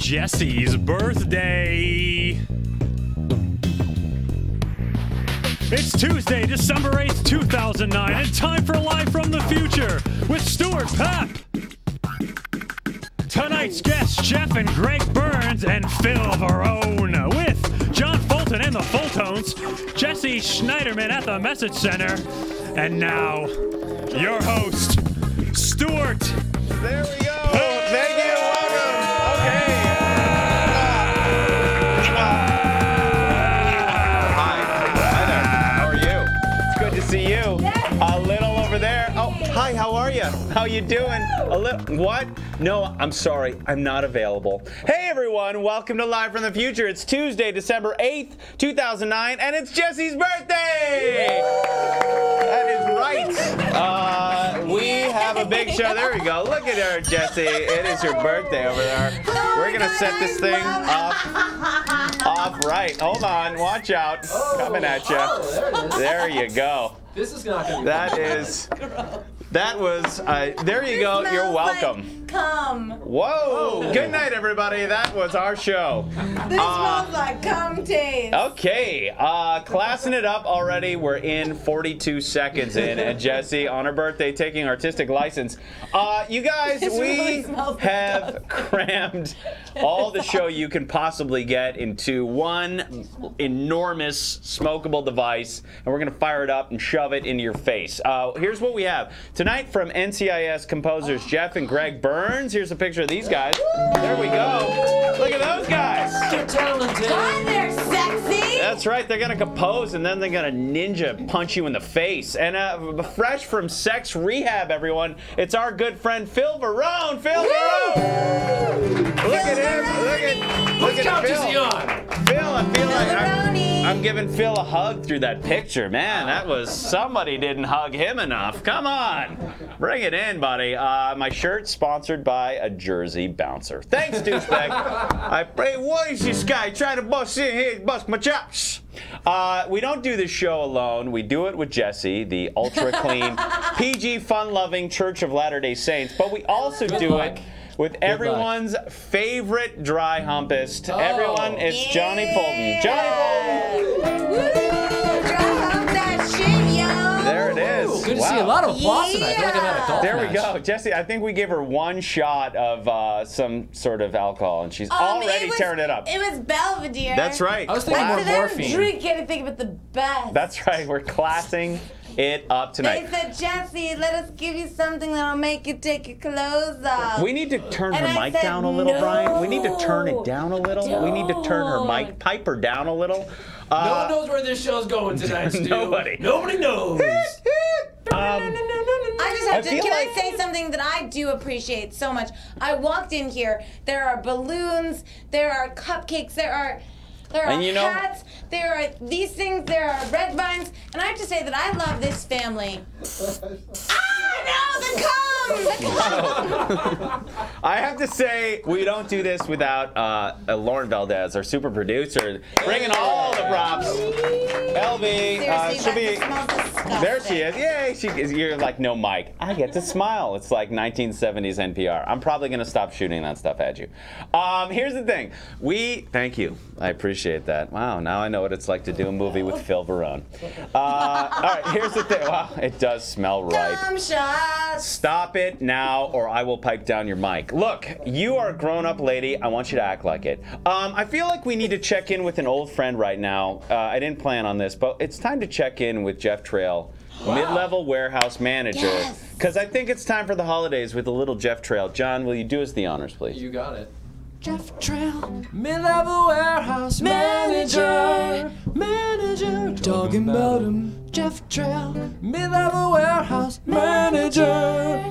Jesse's birthday. It's Tuesday, December 8th, 2009, and time for Live from the Future with Stuart Pep. Tonight's guests, Jeff and Greg Burns and Phil Varone, with John Fulton and the Fultones, Jesse Schneiderman at the Message Center, and now, your host, Stuart. There we go. Thank you. Welcome. Okay. Hi there. How are you? It's good to see you. A little over there. Oh, hi. How are you? How you doing? A little. What? No, I'm sorry. I'm not available. Hey, everyone. Welcome to Live from the Future. It's Tuesday, December 8th, 2009, and it's Jesse's birthday. That is right. We have a big show. There we go. Look at her, Jesse. It is your birthday over there. We're going to set this thing off right. Hold on. Watch out. Coming at you. There you go. This is not going to be That was, there you go. You're welcome. Like cum. Whoa. Good night, everybody. That was our show. This smells like cum taste. Okay, classing it up already. We're in 42 seconds in, and Jesse, on her birthday, taking artistic license. You guys, we have crammed all the show you can possibly get into one enormous smokable device, and we're going to fire it up and shove it into your face. Here's what we have. Tonight from NCIS composers Jeff and Greg Burns. Here's a picture of these guys. There we go. Look at those guys. They're talented. God, they're sexy. That's right. They're going to compose, and then they're going to ninja punch you in the face. And fresh from sex rehab, everyone, it's our good friend Phil Varone. Phil Varone. Look at him. Look at Phil. Phil, I feel like I'm giving Phil a hug through that picture. Man, that was, somebody didn't hug him enough. Come on. Bring it in, buddy. My shirt's sponsored by a Jersey bouncer. Thanks, douchebag. Hey, what is this guy trying to bust in here, bust my chops? We don't do this show alone. We do it with Jesse, the ultra-clean, PG, fun-loving Church of Latter-day Saints. But we also do it with everyone's favorite dry humpist. Everyone, it's Johnny Fulton. Johnny Fulton! Dry hump that shit, yo. There it is. Good to see a lot of applause tonight. I feel like I'm at a golf There we match. go. Jesse, I think we gave her one shot of some sort of alcohol, and she's already tearing it up. It was Belvedere. That's right. I was thinking more I don't morphine. drink anything but the best. That's right. We're classing it up tonight. They said, Jesse, let us give you something that'll make you take your clothes off. We need to turn And her I mic said, down a little, no. Brian. We need to turn it down a little. We need to turn her mic piper down a little. No one knows where this show's going tonight, Stu. Nobody. Nobody knows. I just have to, feel can like- I say something that I do appreciate so much? I walked in here, there are balloons, there are cupcakes, there are And you know- hats, there are these things, there are red vines, and I have to say that I love this family. The cum! I have to say, we don't do this without Lauren Valdez, our super producer, bringing all the props. LB, Seriously, that smells disgusting. there she is. Yay! You're like, no mic. I get to smile. It's like 1970s NPR. I'm probably going to stop shooting that stuff at you. Here's the thing. Thank you. I appreciate that. Wow, now I know what it's like to do a movie with Phil Varone. All right, here's the thing. Wow, it does smell right. Cum shots. Stop it now, or I will pipe down your mic. Look, you are a grown-up lady. I want you to act like it. I feel like we need to check in with an old friend right now. I didn't plan on this, but it's time to check in with Jeff Trail, mid-level warehouse manager, because I think it's time for the holidays with a little Jeff Trail. John, will you do us the honors, please? You got it. Jeff Trail, mid-level warehouse manager, talking about him. Jeff Trail, mid-level warehouse manager,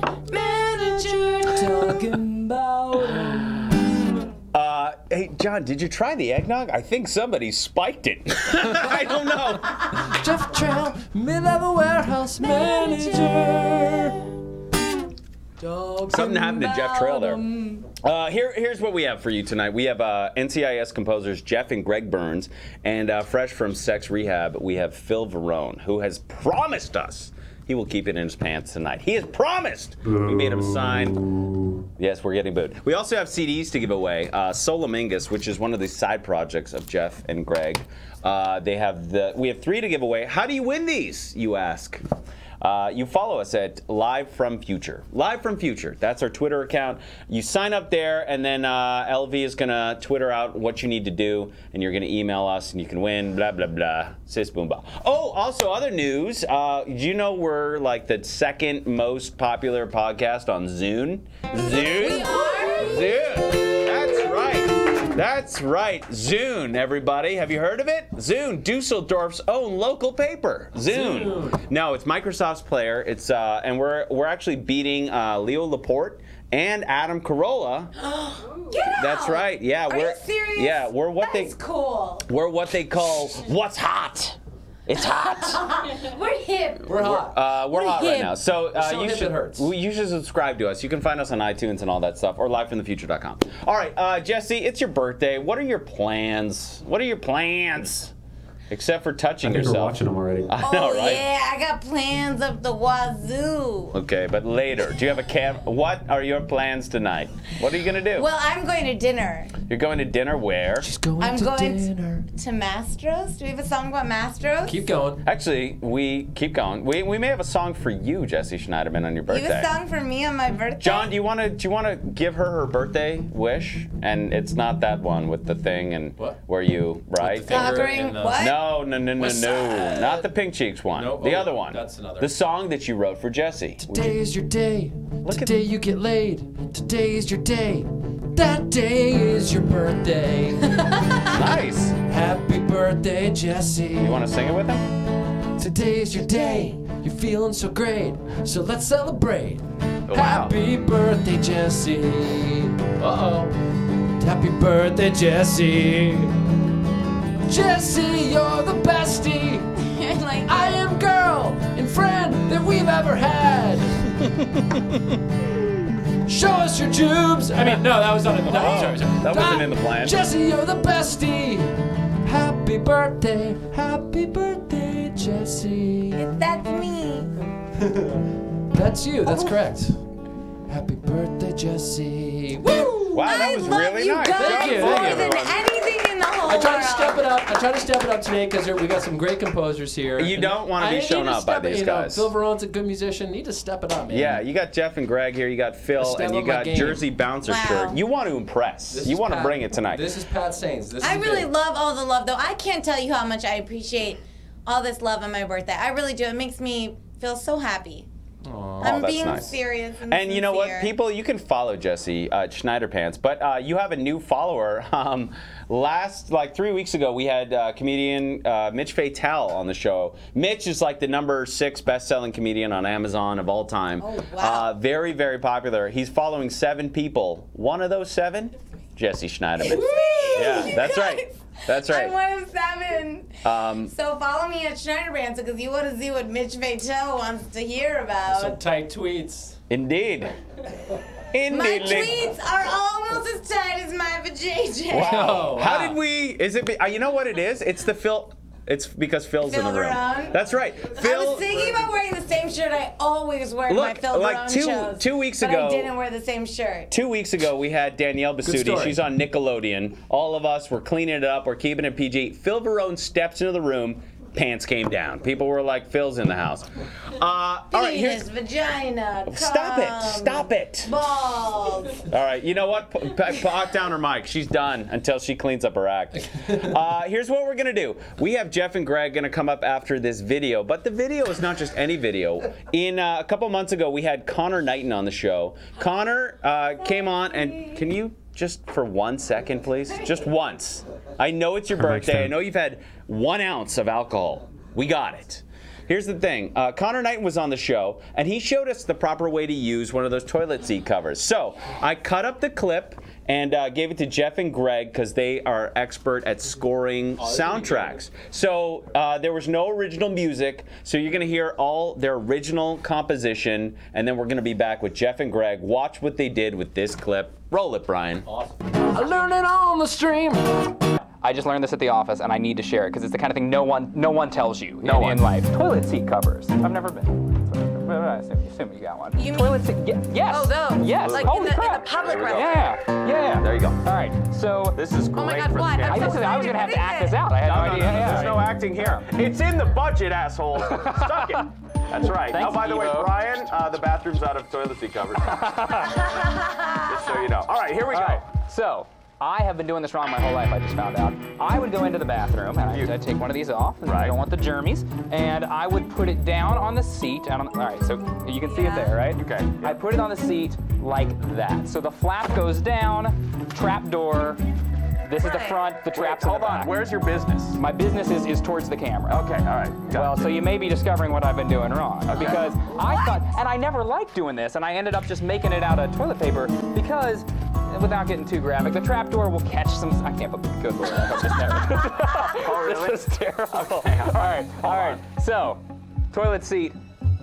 talking about him. Hey, John, did you try the eggnog? I think somebody spiked it. I don't know. Jeff Trail, mid-level warehouse manager. Something happened to Jeff Trail there. Here's what we have for you tonight. We have NCIS composers Jeff and Greg Burns, and fresh from sex rehab, we have Phil Varone, who has promised us he will keep it in his pants tonight. He has promised. We made him sign. Yes, we're getting booed. We also have CDs to give away. Solomingus, which is one of the side projects of Jeff and Greg. We have 3 to give away. How do you win these, you ask? You follow us at Live From Future. Live From Future. That's our Twitter account. You sign up there, and then LV is going to Twitter out what you need to do, and you're going to email us, and you can win, blah, blah, blah. Sis, boom, bah. Oh, also, other news. Do you know we're like the 2nd most popular podcast on Zune? Zune? We are? Zune. That's right. That's right, Zune, everybody. Have you heard of it? Zune, Dusseldorf's own local paper. Zune. No, it's Microsoft's player. It's and we're actually beating Leo Laporte and Adam Carolla. Get out! That's right. Yeah, Are you serious? Yeah, we're what That's cool. We're what they call what's hot. It's hot. We're hip. We're hot. We're hot right now. So so hip it hurts. you should subscribe to us. You can find us on iTunes and all that stuff, or livefromthefuture.com. All right, Jesse, it's your birthday. What are your plans? What are your plans? Except for touching I think yourself. we're watching them already. I know, right? Yeah, I got plans up the wazoo. Okay, but later. Do you have a What are your plans tonight? What are you gonna do? Well, I'm going to dinner. You're going to dinner where? She's going I'm to going dinner. to Mastros. Do we have a song about Mastros? Keep going. Actually, we keep going. We may have a song for you, Jesse Schneiderman, on your birthday. You have a song for me on my birthday? John, do you want to give her birthday wish? And it's not that one with the thing and What? where you right? Conquering what? No, West Side. not the Pink Cheeks one. Nope. The Oh, other one. that's another. The song that you wrote for Jesse. Today is your day. Look at- Today you get laid. Today is your day. That day is your birthday. Nice. Happy birthday, Jesse. You want to sing it with him? Today is your day. You're feeling so great. So let's celebrate. Wow. Happy birthday, Jesse. Uh-oh. Happy birthday, Jesse. Jesse, you're the bestie. Like, I am girl and friend that we've ever had. Show us your jubes. I mean, no, that was not in the sorry. That wasn't in the plan. Jesse, you're the bestie. Happy birthday, Jesse. that's me. That's you. That's correct. Happy birthday, Jesse. Woo! Wow, that I was love really you nice. guys Thank you, more thank you, than everyone. anything in the whole I tried to world. step it up. I tried to step it up today because we got some great composers here. You don't wanna be I need shown up by step it, these you know, guys. Phil Verone's a good musician. Need to step it up, man. Yeah, you got Jeff and Greg here. You got Phil, Step and you up my got game. Jersey Bouncer Wow. shirt. You want to impress. This You is want to Pat- bring it tonight. This is Pat Sains. This I is really big. love all the love, though. I can't tell you how much I appreciate all this love on my birthday. I really do. It makes me feel so happy. I'm that's being nice. serious And you know what, sincere. people, you can follow Jesse Schneider Pants, but you have a new follower. Like 3 weeks ago, we had comedian Mitch Fatel on the show. Mitch is like the #6 best-selling comedian on Amazon of all time. Oh, wow. Very, very popular. He's following 7 people. One of those 7, Jesse Schneiderman. Yeah, You that's guys. right. That's right. I'm one of 7. So follow me at Schneider Brands because you want to see what Mitch Fatel wants to hear about. Some tight tweets. Indeed. My Indeed. tweets are almost as tight as my vajayjay. Wow. Oh, How wow. did we? Is it? You know what it is? It's the Phil. It's because Phil's in Phil the room. Verone? That's right. I Phil. was thinking about wearing the same shirt I always wear at my Look, Phil like Verone shows. 2 weeks but ago. I didn't wear the same shirt. 2 weeks ago, we had Danielle Basutti. story. She's on Nickelodeon. All of us were cleaning it up. We're keeping it PG. Phil Verone steps into the room. Pants came down. People were like, Phil's in the house. All right, here's. Penis, vagina, Stop it. cum, Stop it. balls. All right, you know what? Put down her mic. She's done until she cleans up her act. Here's what we're going to do. We have Jeff and Greg going to come up after this video, but the video is not just any video. In a couple months ago, we had Connor Knighton on the show. Connor came on, and can you just for 1 second, please? Just once. I know it's your Her mic's birthday. I down. know you've had 1 ounce of alcohol. We got it. Here's the thing. Connor Knighton was on the show, and he showed us the proper way to use one of those toilet seat covers. So I cut up the clip and gave it to Jeff and Greg because they are expert at scoring soundtracks. So there was no original music, so you're going to hear all their original composition, and then we're going to be back with Jeff and Greg. Watch what they did with this clip. Roll it, Brian. I learned it on the stream. I just learned this at the office, and I need to share it because it's the kind of thing no one tells you in life. Toilet seat covers. I've never been. I assume you got one. You mean- Toilet seat. Yes. Oh, those. Yes. Like Holy in the crap. public restroom. Yeah. There you go. All right. So This is great Oh my God, for what? the I'm camera. so I was gonna have to act this excited. out. I had no idea. There's no acting here. It's in the budget, asshole. Stuck it. That's right. Thanks, Oh, by the way, Evo. Brian, the bathroom's out of toilet seat covers. Just so you know. All right, here we All go. right. So I have been doing this wrong my whole life. I just found out. I would go into the bathroom and I'd take one of these off. And I don't want the germies. And I would put it down on the seat. All right. So you can see it there, right? Okay. I put it on the seat like that. So the flap goes down. Trap door. This is the Right. front. The trap's Hold in the back. on. Where's your business? My business is towards the camera. Okay, all right. Well, so you may be discovering what I've been doing wrong. Because I thought, and I never liked doing this, and I ended up just making it out of toilet paper because, without getting too graphic, the trapdoor will catch some, I can't believe, good lord, I hope this never. Oh, really? This is terrible. All right, so, toilet seat.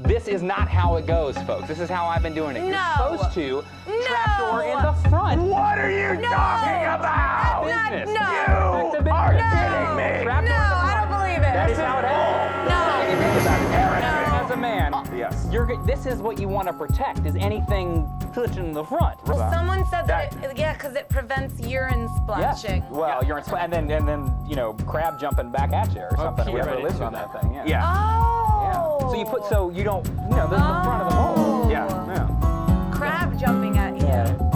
This is not how it goes, folks. This is how I've been doing it. You're No. supposed to No. trapdoor in the front. What are you talking about? Not- Business. no. Back to business. are kidding me. Trapdoor in No, the I front. don't believe it. That is how it happens. No. As a man, Yes. this is what you want to protect, is anything touching the front. Someone said that, yeah, because it prevents urine splashing. Well, you're in, and then you know, crab jumping back at you or something. keep Whoever it lives into on that. that thing. Yeah. Yeah. Oh. So you put, so you don't, you know, this is the front of the bowl. Yeah. Yeah. Crab jumping at you.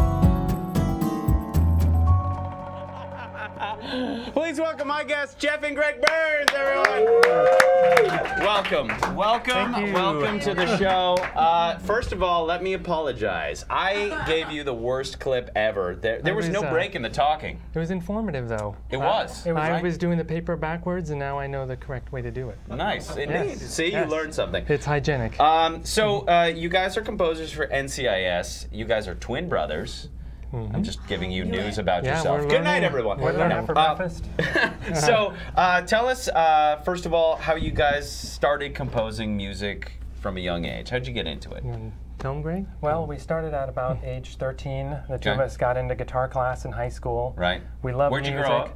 Please welcome my guests, Jeff and Greg Burns, everyone. Welcome to the show. First of all, let me apologize. I gave you the worst clip ever. There was no break in the talking. It was informative, though. It was. I was doing the paper backwards, and now I know the correct way to do it. Nice, indeed. Yes. See, you Yes. learned something. It's hygienic. So you guys are composers for NCIS. You guys are twin brothers. I'm just giving you news about Yeah, yourself. we're Good night, learning. everyone. We're learning. For breakfast? So tell us, first of all, how you guys started composing music from a young age. How'd you get into it? Tell 'em, Greg. Well, we started at about age 13. The two of Okay. us got into guitar class in high school. Right. We loved Where'd you music. grow up?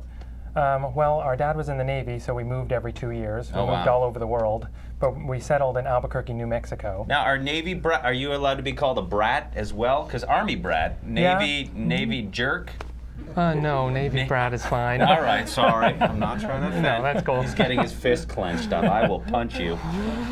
Well, our dad was in the Navy, so we moved every 2 years. We Oh, moved wow. all over the world, but we settled in Albuquerque, New Mexico. Now, are Navy brat? Are you allowed to be called a brat as well? Because Army brat, Navy jerk. No, Navy brat is fine. All right, sorry. I'm not trying to offend. No, that's cool. He's getting his fist clenched up. I will punch you.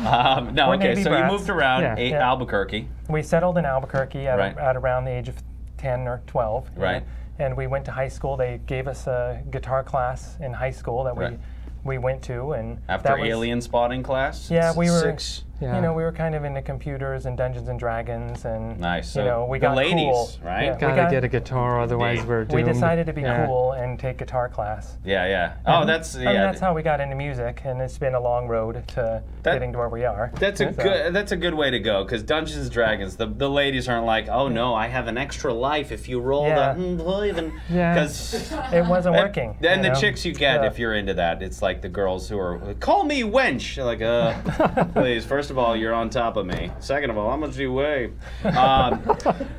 No, We're okay. Navy So you brats. moved around Yeah. Albuquerque. We settled in Albuquerque at, Right. at around the age of 10 or 12. you know, Right. And we went to high school. They gave us a guitar class in high school that Right. we went to, and After that was, alien spotting class. Yeah, we were. 6. Yeah. You know, we were kind of into computers and Dungeons and Dragons, and Nice. you So know, we the got ladies, cool. right? Yeah, we Gotta get a guitar, otherwise Indeed. we're We doomed. decided to be Yeah. cool and take guitar class. Yeah. Oh, that's I mean, yeah. that's how we got into music, and it's been a long road to getting to where we are. That's a So- good. That's a good way to go. Because Dungeons and Dragons, the ladies aren't like, oh no, I have an extra life if you roll Yeah. the. Yeah. Because It wasn't working. and you the know? chicks you get Yeah. if you're into that, it's like the girls who are call me wench. You're like, please. First of all, you're on top of me. Second of all, how much do you weigh?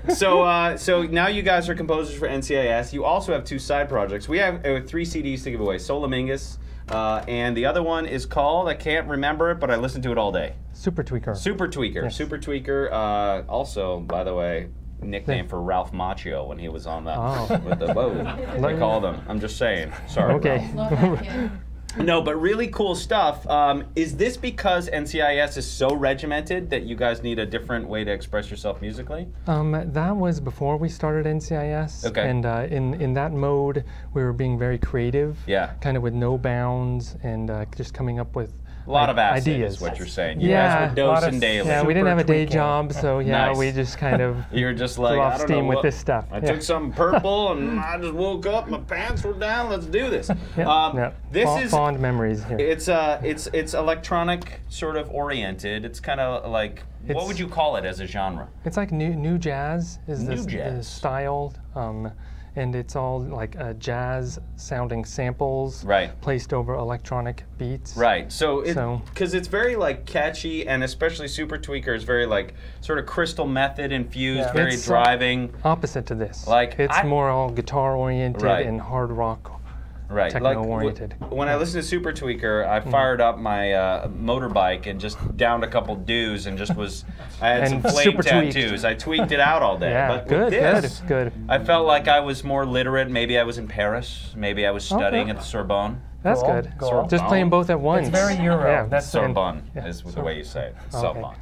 So now you guys are composers for NCIS. You also have 2 side projects. We have 3 CDs to give away. Solamingus, and the other one is called, I can't remember it, but I listened to it all day. Super tweaker. Super Tweaker. Yes. Super Tweaker. Also, by the way, nickname for Ralph Macchio when he was on the Oh. with the boat. They called him. I'm just saying. Sorry. Okay. Love that kid. No, but really cool stuff. Is this because NCIS is so regimented that you guys need a different way to express yourself musically? That was before we started NCIS. Okay. And in that mode, we were being very creative. Yeah. Kind of with no bounds and just coming up with A lot of acid ideas. is what you're saying. You Yeah. guys were A lot of- dosing daily. Yeah, we didn't have a day tweaking. job, so yeah, Nice. we just kind of You're just like, blew I off don't steam know with what- this stuff. I Yeah. took something purple and I just woke up, my pants were down, let's do this. Yeah. This Fond, is fond memories here. it's electronic sort of oriented. It's kind of like, what It's- would you call it as a genre? It's like new jazz is New the jazz. style, and it's all like jazz sounding samples Right. placed over electronic beats. Right. So So- because it's very like catchy, and especially Super Tweaker is very like sort of Crystal Method infused, Yeah. very It's, driving. Opposite to this. Like, it's I- more all guitar oriented Right. and hard rock Right. techno-oriented. Like, when I listened to Super Tweaker, I fired up my motorbike and just downed a couple dews and just was. I had some flame super tweaked. tattoos. I tweaked it out all day. Yeah, but good, with this, good. I felt like I was more literate. Maybe I was in Paris. Maybe I was studying at the Sorbonne. That's Cool, good. cool. Just playing both at once. It's very Euro. Yeah, That's Sorbonne Yeah. is the way you say it. Okay. Sorbonne.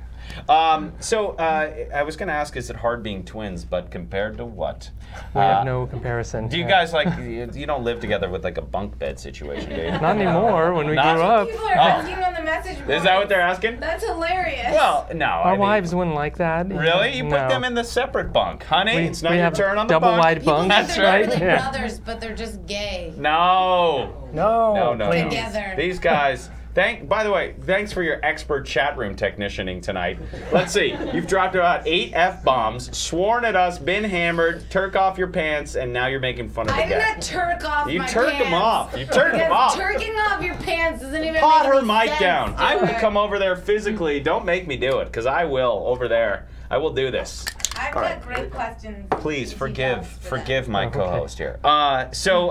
I was going to ask, is it hard being twins? But compared to what? We have no comparison. Do you guys you don't live together with like a bunk bed situation, do you? Not anymore. When we grew Not- up, People are asking on the message board. Is that what they're asking? That's hilarious. Well, no. our wives wouldn't like that. Really? You put No. them in the separate bunk. Honey, it's not we your have turn on the double bunk. wide People bunks, think That's they're right. not really Yeah. brothers, but they're just gay. No. No, Please. Together. These guys. By the way, thanks for your expert chat room technicianing tonight. Let's see. You've dropped about 8 F-bombs, sworn at us, been hammered, turk off your pants, and now you're making fun of the I did guy. not turk off You my turk pants. them off. You turk them Because off. turking off your pants doesn't even Pot make her any mic sense, down. I will Stuart. come over there physically. Don't make me do it, because I will over there. I will do this. I've All got right. great questions. Please She forgive does for forgive that. my co-host here. So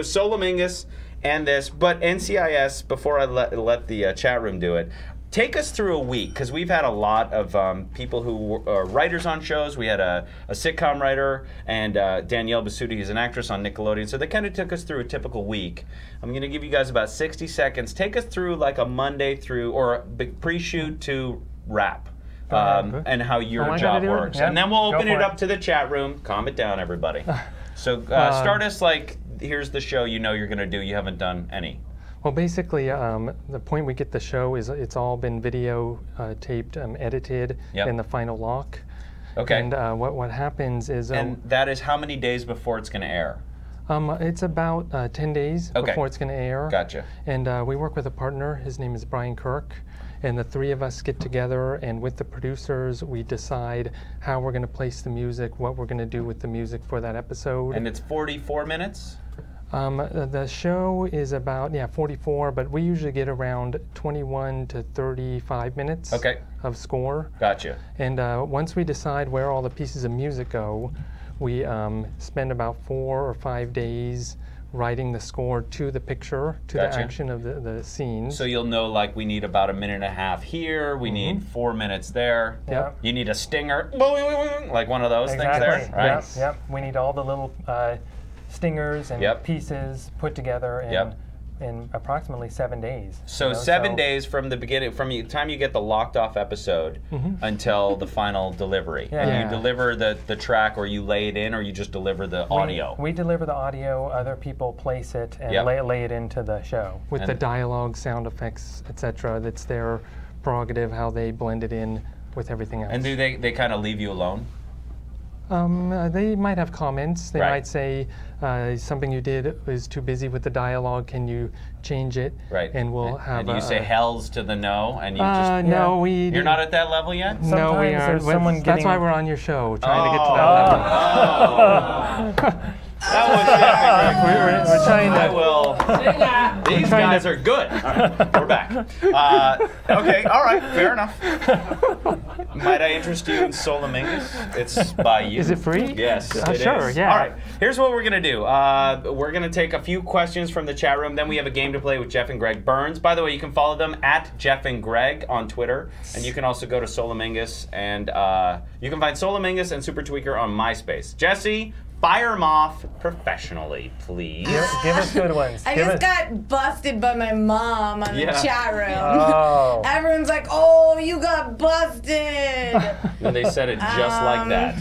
Solomingus and this, but NCIS. Before I let the chat room do it, take us through a week, because we've had a lot of people who are writers on shows. We had a sitcom writer and Danielle Basutti, who's an actress on Nickelodeon. So they kind of took us through a typical week. I'm going to give you guys about 60 seconds. Take us through like a Monday through or a big pre-shoot to wrap. And how your I job gotta do it? works. Yeah, And then we'll go open for it it. up to the chat room. Calm it down, everybody. So start us like, here's the show you know you're going to do. You haven't done any. Well, basically, the point we get the show is it's all been video taped, edited, Yep. and the final lock. Okay. And what happens is And that is how many days before it's going to air? it's about 10 days Okay. before it's going to air. Gotcha. And we work with a partner. His name is Brian Kirk. And the 3 of us get together, and with the producers, we decide how we're going to place the music, what we're going to do with the music for that episode. And it's 44 minutes? The show is about 44, but we usually get around 21 to 35 minutes Okay. of score. Gotcha. And once we decide where all the pieces of music go, we spend about 4 or 5 days writing the score to the picture, to Gotcha. the action of the scenes. So you'll know, like, we need about 1.5 minutes here, we need 4 minutes there. Yep. You need a stinger, like one of those Exactly. things there, right? Yep. Yep. We need all the little stingers and Yep. pieces put together in approximately 7 days. So you know, 7 days from the beginning, from the time you get the locked off episode until the final delivery. Yeah. And you Yeah. deliver the track, or you lay it in, or you just deliver the audio. We deliver the audio. Other people place it and Yep. lay it into the show. with the And- dialogue, sound effects, etc. That's their prerogative, how they blend it in with everything else. And do they kind of leave you alone? They might have comments. They Right. might say something you did is too busy with the dialogue. Can you change it? Right. And we'll have. And you say hells to the no, and you just. No, we. You're not at that level yet? No, we Sometimes aren't. there's someone That's getting- why we're on your show, trying to get to that level. That was Jeff. We're trying I to. will. These trying guys to- are good. All right, we're back. Okay, all right, fair enough. Might I interest you in Solomingus? It's by you. Is it free? Yes, it Sure, is. yeah. All right, here's what we're gonna do. We're gonna take a few questions from the chat room. Then we have a game to play with Jeff and Greg Burns. By the way, you can follow them at Jeff and Greg on Twitter, and you can also go to Solomingus, and you can find Solomingus and Super Tweaker on MySpace. Jesse, fire them off professionally, please. Give us good ones. I Give just us- got busted by my mom on the Yeah. chat room. Oh. Everyone's like, "Oh, you got busted." And they said it just like that.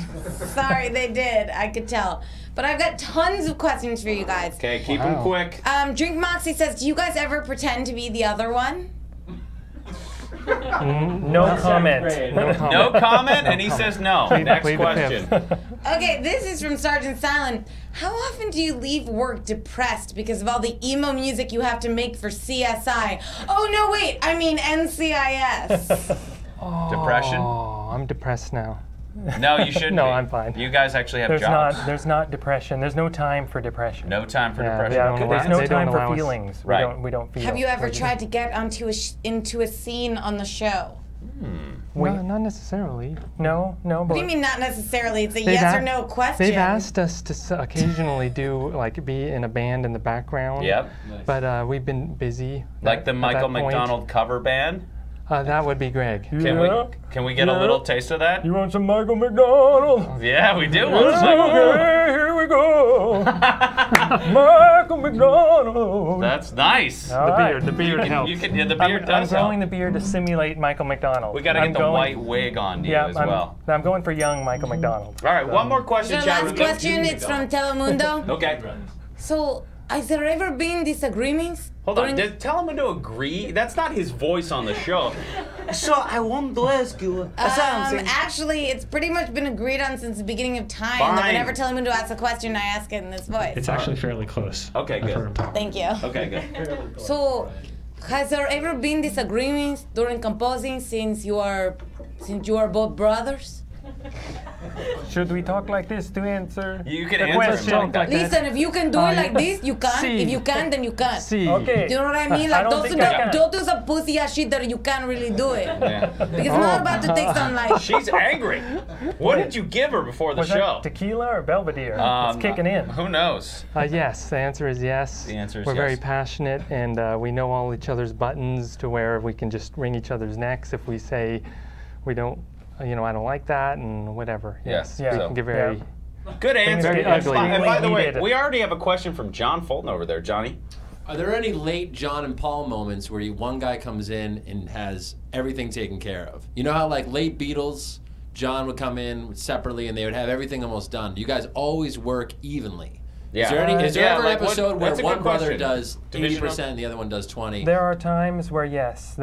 Sorry, they did. I could tell. But I've got tons of questions for you guys. Okay, keep them quick. Drink Moxie says, "Do you guys ever pretend to be the other one?" No comment. No comment. No comment, and he says no. Next plead the question. Okay, this is from Sergeant Silent. How often do you leave work depressed because of all the emo music you have to make for CSI? Oh, no, wait. I mean NCIS. Depression? Oh, I'm depressed now. No, you shouldn't. No, be. I'm fine. You guys actually have jobs. There's not depression. There's no time for depression. No time for Yeah, depression. they don't Good allow- There's no they don't time for allow us- feelings. Right. We don't feel. Have you ever tried to get into a scene on the show? Not necessarily. No, but What do you mean not necessarily? It's a yes or no question. They've asked us to occasionally do like be in a band in the background. Yep. But we've been busy. Like the Michael McDonald cover band. That would be Greg. Can we get a little taste of that? You want some Michael McDonald? Yeah, we do want some. Okay, here we go. Michael McDonald. That's nice. The beard helps. The beard does I'm growing help. the beard to simulate Michael McDonald. We got to get the white wig on you as well. I'm going for young Michael McDonald. All right, one more question, The chat last room. question, it's from Telemundo. Okay. So, has there ever been disagreements? Hold on, tell him to agree. That's not his voice on the show. So I want to ask you something. Actually, it's pretty much been agreed on since the beginning of time that whenever Telemundo asks a question, I ask it in this voice. It's actually fairly close. Okay, good. Thank you. Okay, good. So, has there ever been disagreements during composing since you are both brothers? Should we talk like this to answer? You can the answer question? him. Listen, if you can do it like this, you can. If you can, then you can. Okay. Do you know what I mean? Like, don't do some pussy ass shit that you can't really do it. Yeah. Because I'm not about to take some like. She's angry. What did you give her before the Was show? that tequila or Belvedere? It's kicking in. Who knows? Yes, the answer is yes. The answer is We're yes. very passionate, and we know all each other's buttons to where we can just wring each other's necks if we say we don't, I don't like that and whatever. Yes, Yeah. we can get very. Good answer. very That's ugly. fine. And by the way, Needed. we already have a question from John Fulton over there. Johnny? Are there any late John and Paul moments where one guy comes in and has everything taken care of? You know how like late Beatles, John would come in separately and they would have everything almost done. You guys always work evenly. Yeah. Is there ever an episode where that's a one good brother question. does Divisional? 80% and the other one does 20? There are times where yes,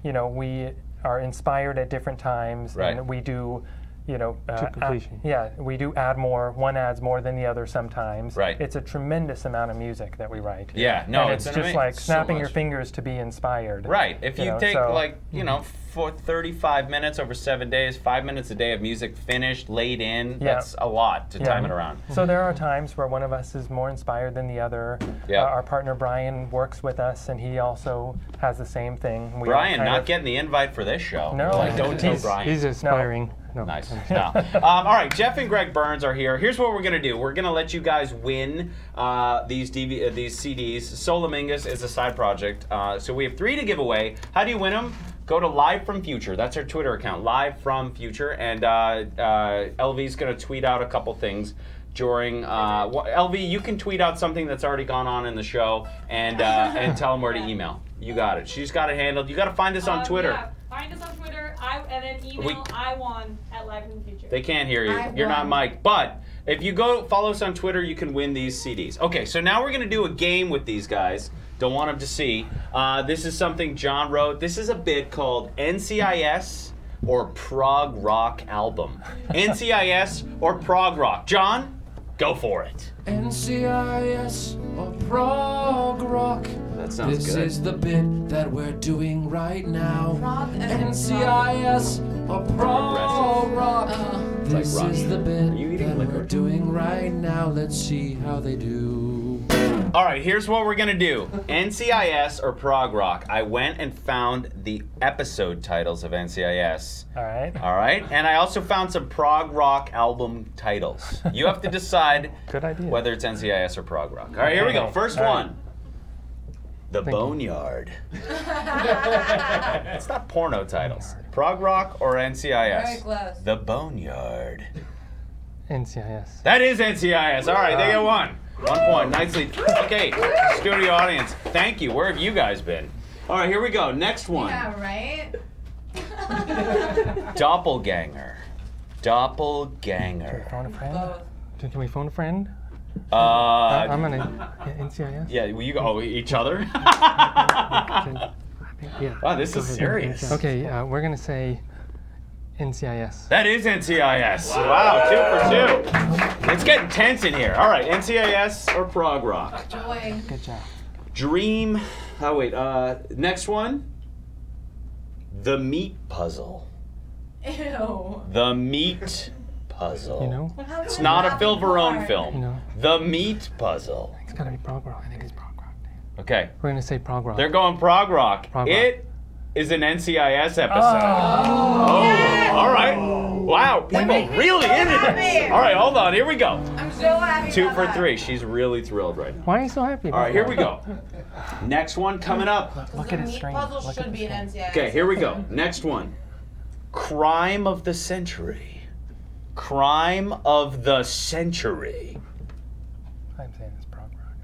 we are inspired at different times, Right. and we do. To completion. We do add more. One adds more than the other sometimes. Right. It's a tremendous amount of music that we write. Yeah, no, and it's it's an just ama- like so snapping your much. fingers to be inspired. Right. If you take so- for 35 minutes over 7 days, 5 minutes a day of music finished, laid in, Yeah. that's a lot to time it around. So there are times where one of us is more inspired than the other. Yeah. Our partner Brian works with us, and he also has the same thing. We all Brian, kind not of- getting the invite for this show. No. Like, don't tell Brian. He's aspiring. No. Nice. No. All right, Jeff and Greg Burns are here. Here's what we're gonna do. We're gonna let you guys win these CDs. Solomingus is a side project, so we have 3 to give away. How do you win them? Go to Live from Future. That's our Twitter account, Live from Future, and LV's gonna tweet out a couple things during. LV, you can tweet out something that's already gone on in the show, and tell them where to email. You got it. She's got it handled. You got to find us on Twitter. Yeah, find us on Twitter, and then email I1@Live in the Future. They can't hear you. You're not Mike. But if you go follow us on Twitter, you can win these CDs. Okay, so now we're going to do a game with these guys. Don't want them to see. This is something John wrote. This is a bit called NCIS or Prog Rock Album. NCIS or Prog Rock. John, go for it. NCIS or Prog Rock. That sounds This good. is the bit that we're doing right now. Prog and NCIS or Prog Rock. This like is the Are bit you eating that liquor? we're doing right now. Let's see how they do. All right, here's what we're gonna do. NCIS or Prog Rock. I went and found the episode titles of NCIS. All right. All right, and I also found some Prog Rock album titles. You have to decide Good idea. whether it's NCIS or Prog Rock. All right, here we go. First All right. one. The Boneyard. It's not porno titles. Prog Rock or NCIS? Very close. The Boneyard. NCIS. That is NCIS. All right, they get 1. 1 point. Nicely. Okay, studio audience, thank you. Where have you guys been? All right, here we go. Next one. Yeah, right? Doppelganger. Doppelganger. Phone a friend? Both. Can we phone a friend? I'm gonna NCIS. Yeah, will you go? Oh, each other? Yeah. Wow, this Go is ahead. serious. Okay, we're gonna say NCIS. That is NCIS. Wow, 2 for 2. It's getting tense in here. All right, NCIS or Prog Rock? Joy. Good job. Dream. Oh, wait. Next one. The Meat Puzzle. Ew. The Meat Puzzle. You know, It's not a Phil Verone film. You know. The Meat Puzzle. it's gotta be prog rock. I think it's prog rock. Okay. We're gonna say prog rock. They're going prog rock. Prog rock. It is an NCIS episode. Oh, all right. Wow, people really in it. All right, hold on. Here we go. I'm so happy. 2 for 3. She's really thrilled right now. Why are you so happy? All right, here we go. Next one coming up. Look at his Meat screen. puzzle Look at should the be an screen. NCIS. Okay, here we go. Next one. Crime of the century. Crime of the century. I'm saying it's prog rock.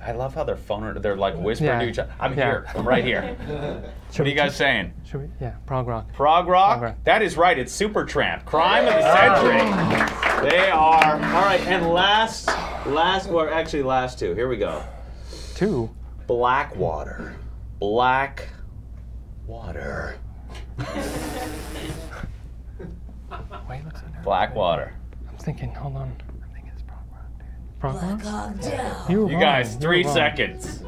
I love how they're like whispering to each other. I'm Yeah. here. I'm right here. What are you guys saying? Should we? Yeah, prog rock. Prog rock? Prog rock. That is right. It's Supertramp. Crime of the century. They are. All right, and last two. Here we go. 2. Blackwater. Blackwater. Why you look so nervous? Blackwater. I'm thinking. Hold on. I'm thinking it's prog rock, dude. Prog rock. Down. You were You wrong. guys, You 3 were wrong. seconds.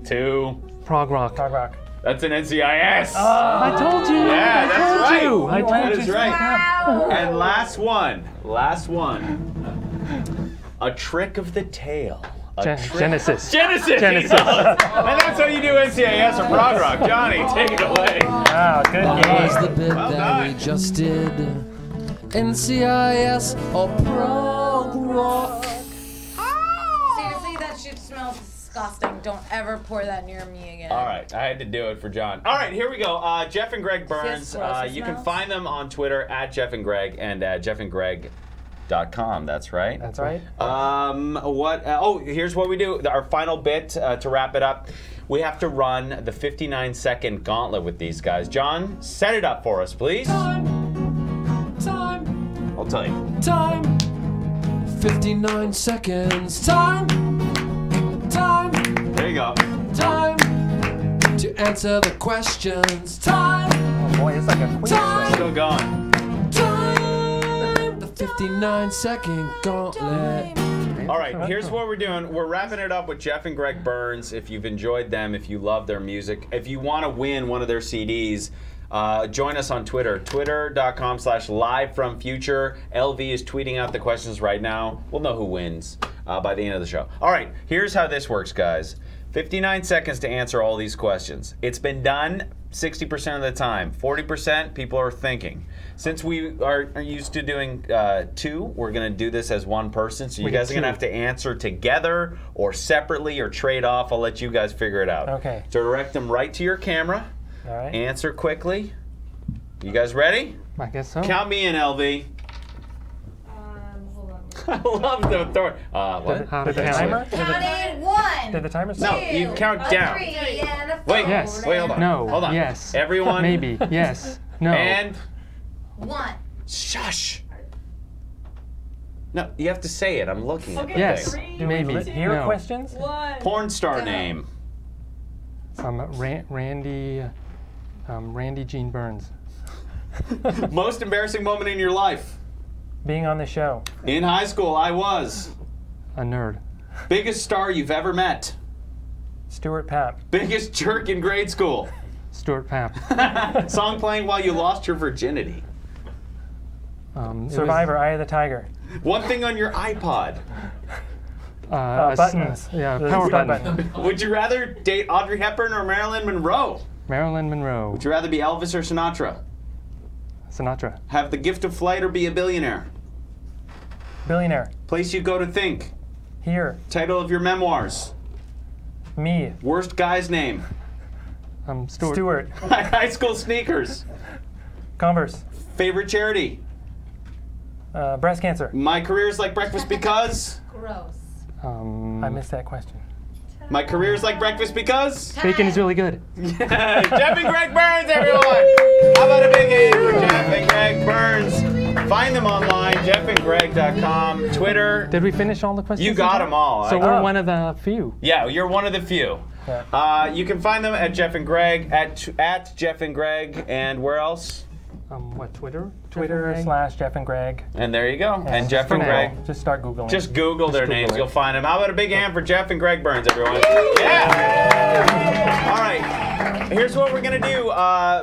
2. Prog rock. Prog rock. That's an NCIS. I told you. Yeah, I that's told right. You. I told That you. is right. And last one. A trick of the tail. Genesis. Genesis. Genesis. And that's how you do NCIS or prog rock. Johnny, take it away. Wow, good Was game. the bit Well that we done. just did NCIS or Prog rock? Seriously, that shit smells disgusting. Don't ever pour that near me again. All right, I had to do it for John. All right, here we go. Jeff and Greg Burns. See how gross it You can smells? find them on Twitter at Jeff and Greg and at jeffandgreg.com. That's right. That's right. Here's what we do. Our final bit to wrap it up. We have to run the 59-second gauntlet with these guys. John, set it up for us, please. Time. I'll tell you. Time. 59 seconds. Time. There you go. Time. To answer the questions. Time. Oh boy, it's like a quiz show. Still going. Time. The 59-second gauntlet. All right, here's what we're doing. We're wrapping it up with Jeff and Greg Burns. If you've enjoyed them, if you love their music, if you want to win one of their CDs, join us on Twitter, twitter.com/livefromfuture. LV is tweeting out the questions right now. We'll know who wins by the end of the show. All right, here's how this works, guys. 59 seconds to answer all these questions. It's been done 60% of the time. 40% people are thinking. Since we are used to doing 2, we're going to do this as one person. So you guys are going to have to answer together or separately or trade off. I'll let you guys figure it out. Okay. Direct them right to your camera. All right. Answer quickly. You guys ready? I guess so. Count me in, LV. Hold on. I love the authority. What? How Did to the count. timer? Count in 1, Did the timer No, stop? you count a down. 3, and a 4. Wait, Yes. wait, hold on. No. Hold on. Yes. Everyone. Maybe. Yes. No. And 1. shush. No, you have to say it. I'm looking at Okay, the Yes. thing. Do we Maybe. hear No. questions? 1. Porn star Go. name. Randy Gene Burns. Most embarrassing moment in your life. Being on the show. In high school, I was. A nerd. Biggest star you've ever met. Stuart Papp. Biggest jerk in grade school. Stuart Papp. Song playing while you lost your virginity. It was, Survivor, Eye of the Tiger. One thing on your iPod. Buttons. Yeah, The power start button. Would you rather date Audrey Hepburn or Marilyn Monroe? Marilyn Monroe. Would you rather be Elvis or Sinatra? Sinatra. Have the gift of flight or be a billionaire? Billionaire. Place you go to think. Here. Title of your memoirs. Me. Worst guy's name. Stuart. Stuart. High school sneakers. Converse. Favorite charity. Breast cancer. My career's like breakfast because. Gross. I missed that question. My career's like breakfast because. Bacon is really good. Jeff and Greg Burns, everyone! How about a big hand for Jeff and Greg Burns? Find them online, jeffandgreg.com, Twitter. Did we finish all the questions? You got them all. So we're one of the few. Yeah, you're one of the few. Yeah. You can find them at Jeff and Greg, at Jeff and Greg, and where else? What, Twitter? Twitter/Jeff and Greg. And there you go. And Just Jeff for and now, Greg. Just start Googling. Just Google their names. it. You'll find them. How about a big hand for Jeff and Greg Burns, everyone? Yeah! All right. Here's what we're going to do.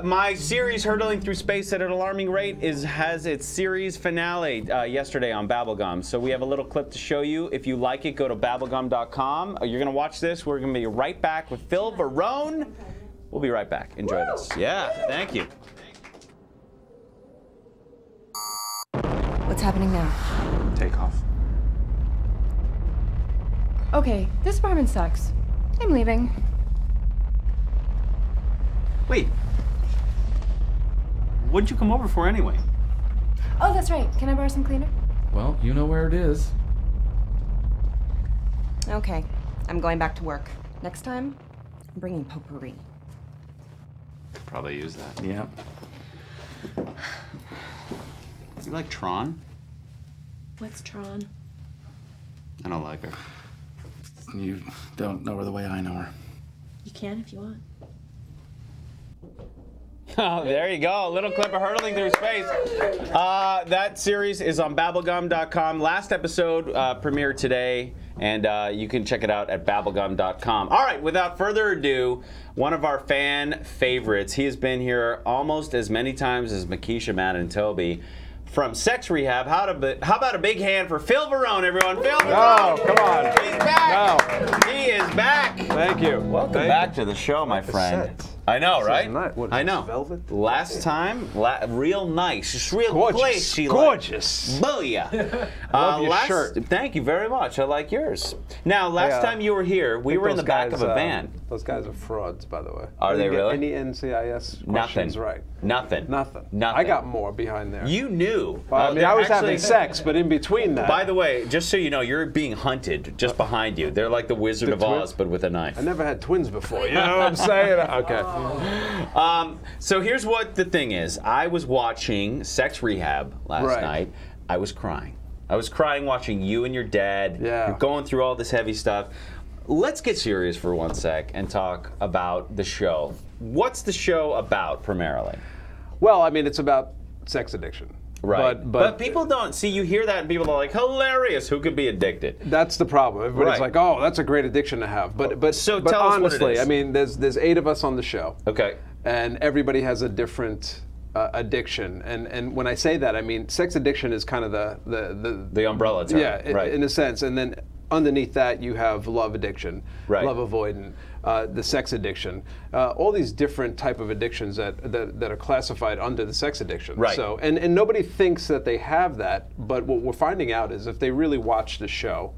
My series, Hurtling Through Space at an Alarming Rate, has its series finale yesterday on Babblegum. So we have a little clip to show you. If you like it, go to babblegum.com. You're going to watch this. We're going to be right back with Phil Varone. We'll be right back. Enjoy this. Yeah, thank you. What's happening now? Take off. Okay, this apartment sucks. I'm leaving. Wait. What'd you come over for anyway? Oh, that's right. Can I borrow some cleaner? Well, you know where it is. Okay, I'm going back to work. Next time, I'm bringing potpourri. Could probably use that. Yeah. You like Tron? What's Tron? I don't like her. You don't know her the way I know her. You can if you want. Oh, there you go. A little clip of hurtling through space. That series is on babblegum.com. Last episode premiered today, and you can check it out at babblegum.com. All right, without further ado, one of our fan favorites. He has been here almost as many times as Makisha, Matt, and Toby. From Sex Rehab, how about a big hand for Phil Varone, everyone? Phil Varone! No, come on. He's back! No. He is back! Thank you. Welcome back to the show, my friend. I know, right? What, I know. Velvet? Last time, real nice. Just real Gorgeous. classy. Gorgeous. Booyah. Love your shirt. Thank you very much. I like yours. Now, last time you were here, we were in the back of a van. Those guys are frauds, by the way. Are they really? Any NCIS questions right? Nothing. I got more behind there. You knew. Well, I mean, I was having sex, but in between that. By the way, just so you know, you're being hunted just behind you. They're like the Wizard of Oz, but with a knife. I never had twins before. You know what I'm saying? Okay. So here's what the thing is. I was watching Sex Rehab last night. I was crying. I was crying watching you and your dad. Yeah. You're going through all this heavy stuff. Let's get serious for one sec and talk about the show. What's the show about primarily? Well, I mean, it's about sex addiction. Right. But people don't see, you hear that and people are like, hilarious, who could be addicted? That's the problem. Everybody's like, oh, that's a great addiction to have. But tell us what honestly, it is. I mean, there's 8 of us on the show. Okay. And everybody has a different addiction. And when I say that, I mean, sex addiction is kind of the umbrella term. Yeah, in a sense. And then underneath that, you have love addiction, love avoidant, the sex addiction, all these different type of addictions that are classified under the sex addiction. Right. So, and nobody thinks that they have that, but what we're finding out is if they really watch the show,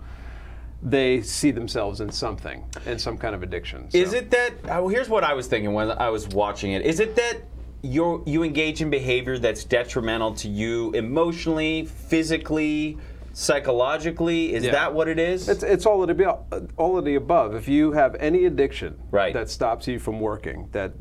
they see themselves in something, in some kind of addiction. So. Is it that, here's what I was thinking when I was watching it. Is it that you engage in behavior that's detrimental to you emotionally, physically, psychologically? Is that what it is? It's all of the above. If you have any addiction right. that stops you from working, that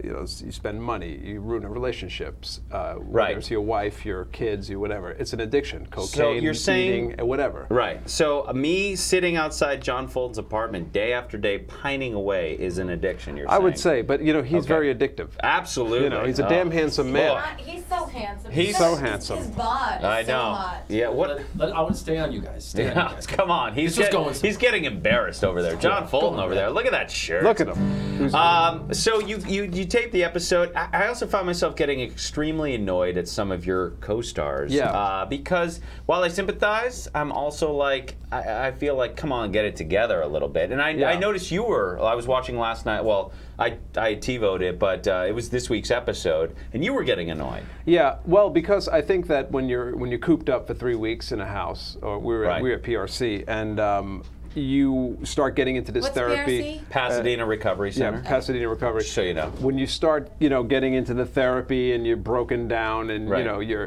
you know, you spend money, you ruin relationships, whether it's your wife, your kids, you whatever. It's an addiction. Cocaine, so you're saying, eating, whatever. Right. So me sitting outside John Fulton's apartment day after day pining away is an addiction, you're saying? I would say, but you know, he's very addictive. Absolutely. You know, he's a damn handsome man. He's so handsome. He's so handsome. His bod I is know. so hot. Yeah. What? I want to stay on you guys. Stay on you guys. Come on. He's getting embarrassed over there. John Fulton over there. Look at that shirt. Look at him. So you taped the episode. I also found myself getting extremely annoyed at some of your co-stars. Yeah. Because while I sympathize, I'm also like, I feel like, come on, get it together a little bit. And I noticed I was watching last night. Well, I TiVo'd it, but it was this week's episode, and you were getting annoyed. Yeah, well, because I think that when you're cooped up for 3 weeks in a house, or we were at PRC, and you start getting into this therapy. PRC? Pasadena Recovery Center. Yeah, Pasadena Recovery. So you know. When you start, getting into the therapy and you're broken down and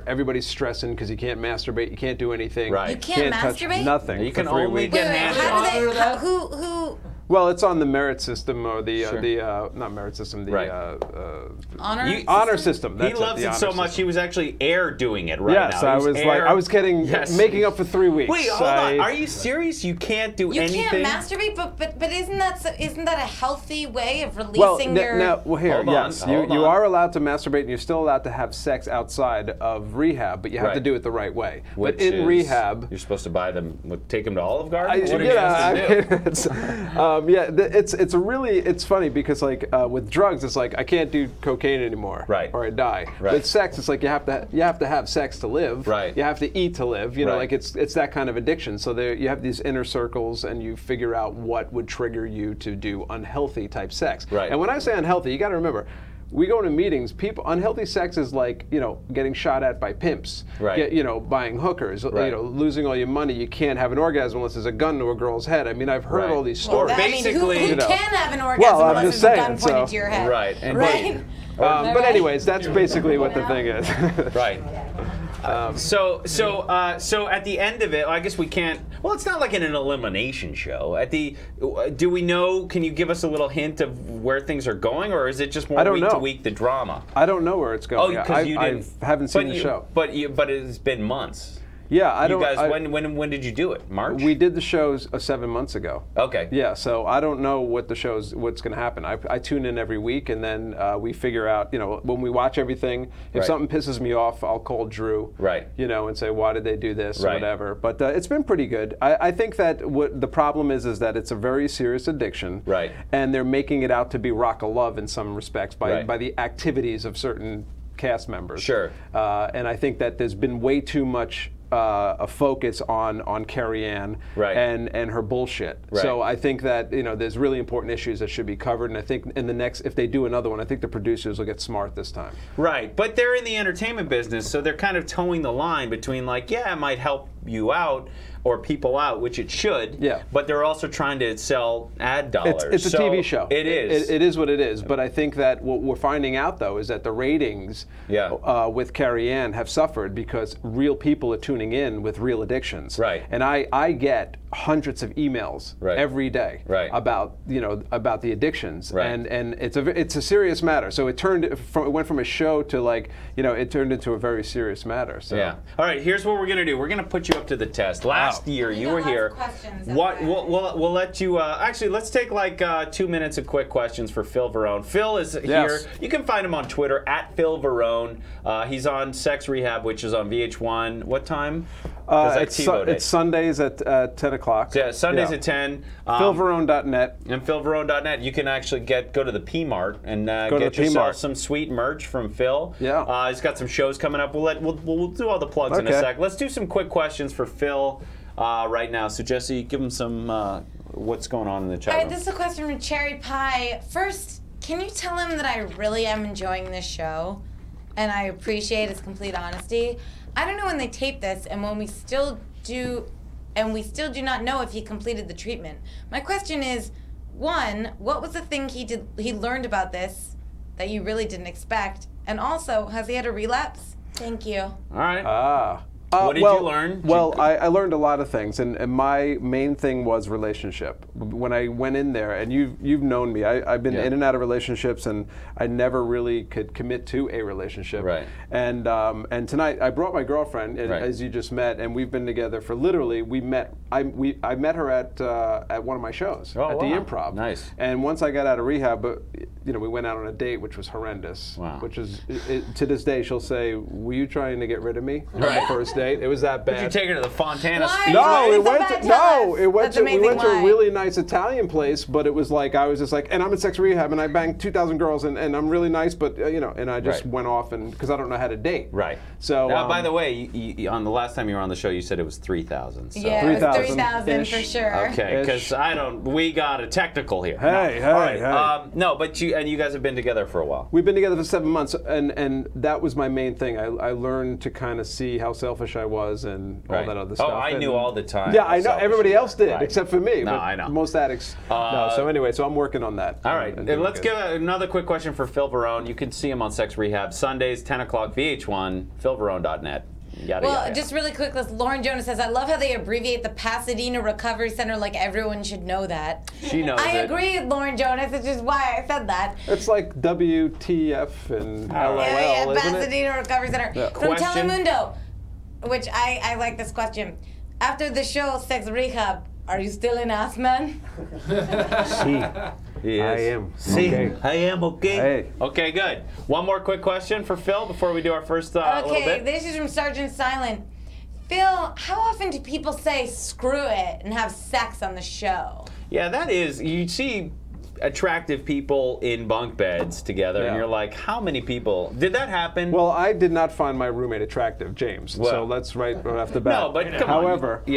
everybody's stressing because you can't masturbate, you can't do anything. Right. You can't touch masturbate? nothing. You can for 3 only weeks. get Who? Well, it's on the merit system or the not merit system, the honor honor system. He loves it so much. He was actually doing it right now. Yes, I was making up for 3 weeks. Wait, hold on. Are you serious? You can't do anything? You can't masturbate, but isn't that a healthy way of releasing your? You are allowed to masturbate and you're still allowed to have sex outside of rehab, but you have to do it the right way. But in rehab, you're supposed to buy them, take them to Olive Garden. What are you supposed to do? Yeah, it's funny because like with drugs, it's like I can't do cocaine anymore, right? Or I die. Right. With sex, it's like you have to have sex to live, right? You have to eat to live. You know, Right. like it's that kind of addiction. So there you have these inner circles, and you figure out what would trigger you to do unhealthy type sex. Right. And when I say unhealthy, you got to remember. We go to meetings. Unhealthy sex is like getting shot at by pimps, right? Buying hookers, right. Losing all your money. You can't have an orgasm unless there's a gun to a girl's head. I mean, I've heard all these stories. Well, basically, who can have an orgasm well, unless there's a gun pointed to your head? Right. And right. But anyways, that's basically what the thing is. Right. So at the end of it, I guess we can't. Well, it's not like an elimination show. Do we know? Can you give us a little hint of where things are going, or is it just more week to week the drama? I don't know where it's going. Oh, because you didn't. I haven't seen the show. But it's been months. Yeah, I don't. You guys, when did you do it? March? We did the shows 7 months ago. Okay. Yeah, so I don't know what's going to happen. I tune in every week, and then we figure out. When we watch everything, if something pisses me off, I'll call Drew. Right. And say, why did they do this or whatever. But it's been pretty good. I think that what the problem is that it's a very serious addiction. Right. And they're making it out to be rock of love in some respects by the activities of certain cast members. Sure. And I think that there's been way too much. A focus on Carrie Ann and her bullshit. Right. So I think that there's really important issues that should be covered, and I think in the next, if they do another one, I think the producers will get smart this time. Right, but they're in the entertainment business, so they're kind of towing the line between like, yeah, it might help you out or people out, which it should. Yeah. But they're also trying to sell ad dollars. It's a TV show. It is. It is what it is. But I think that what we're finding out though is that the ratings with Carrie Ann have suffered because real people are tuning in with real addictions. Right. And I get hundreds of emails every day about about the addictions. Right. And it's a serious matter. So it went from a show to like it turned into a very serious matter. So. Yeah. All right. Here's what we're gonna do. We're gonna put you up to the test. Last year you were here. We'll let you. Actually, let's take like 2 minutes of quick questions for Phil Varone. Phil is here. You can find him on Twitter at Phil Varone. He's on Sex Rehab, which is on VH1. What time? It's Sundays at 10 o'clock. Yeah, Sundays at 10. PhilVarone.net. And PhilVarone.net. You can actually go to the P-Mart and get yourself some sweet merch from Phil. Yeah. He's got some shows coming up. We'll do all the plugs in a sec. Let's do some quick questions for Phil right now. So Jesse, give him some what's going on in the chat room. All right, this is a question from Cherry Pie. First, can you tell him that I really am enjoying this show, and I appreciate his complete honesty. I don't know when they tape this, and we still do not know if he completed the treatment. My question is, one, what was the thing he learned about this that you really didn't expect, and also, has he had a relapse? Thank you. All right. What did you learn? Well, I learned a lot of things, and my main thing was relationship. When I went in there, and you've known me, I've been in and out of relationships, and I never really could commit to a relationship. Right. And tonight I brought my girlfriend, as you just met, and we've been together for literally. I met her at one of my shows at the Improv. Nice. And once I got out of rehab, we went out on a date, which was horrendous. Wow. Which is to this day, she'll say, "Were you trying to get rid of me on the first date?" It was that bad. Did you take her to the Fontana? No, we went to a really nice Italian place, but it was like I was just like, and I'm in sex rehab, and I banged 2,000 girls, and I'm really nice, but and I just went off because I don't know how to date. Right. So now, by the way, on the last time you were on the show, you said it was 3,000. So. Yeah, it was 3,000 for sure. Okay, because we got a technical here. Hey. No, but you guys have been together for a while. We've been together for 7 months, and that was my main thing. I learned to kind of see how selfish I was and all that other stuff. Oh, I knew all the time. Yeah, I know. Everybody else did, except for me. No, but I know. Most addicts. No. So anyway, I'm working on that. All right. Let's give another quick question for Phil Varone. You can see him on Sex Rehab Sundays, 10 o'clock, VH1, PhilVarone.net. Just really quick, Lauren Jonas says, I love how they abbreviate the Pasadena Recovery Center like everyone should know that. She knows I agree, Lauren Jonas, which is why I said that. It's like WTF and LOL, yeah, isn't Pasadena it? Recovery Center. Yeah. From Telemundo, which I like this question. After the show Sex Rehab, are you still an ass man? I am. See, okay. I am okay. Hey. Okay, good. One more quick question for Phil before we do our first little bit. Okay, this is from Sergeant Silent. Phil, how often do people say screw it and have sex on the show? Yeah, that is. You see attractive people in bunk beds together, and you're like, how many people? Did that happen? Well, I did not find my roommate attractive, James. Well, so let's right off the bat. No, but come However, on.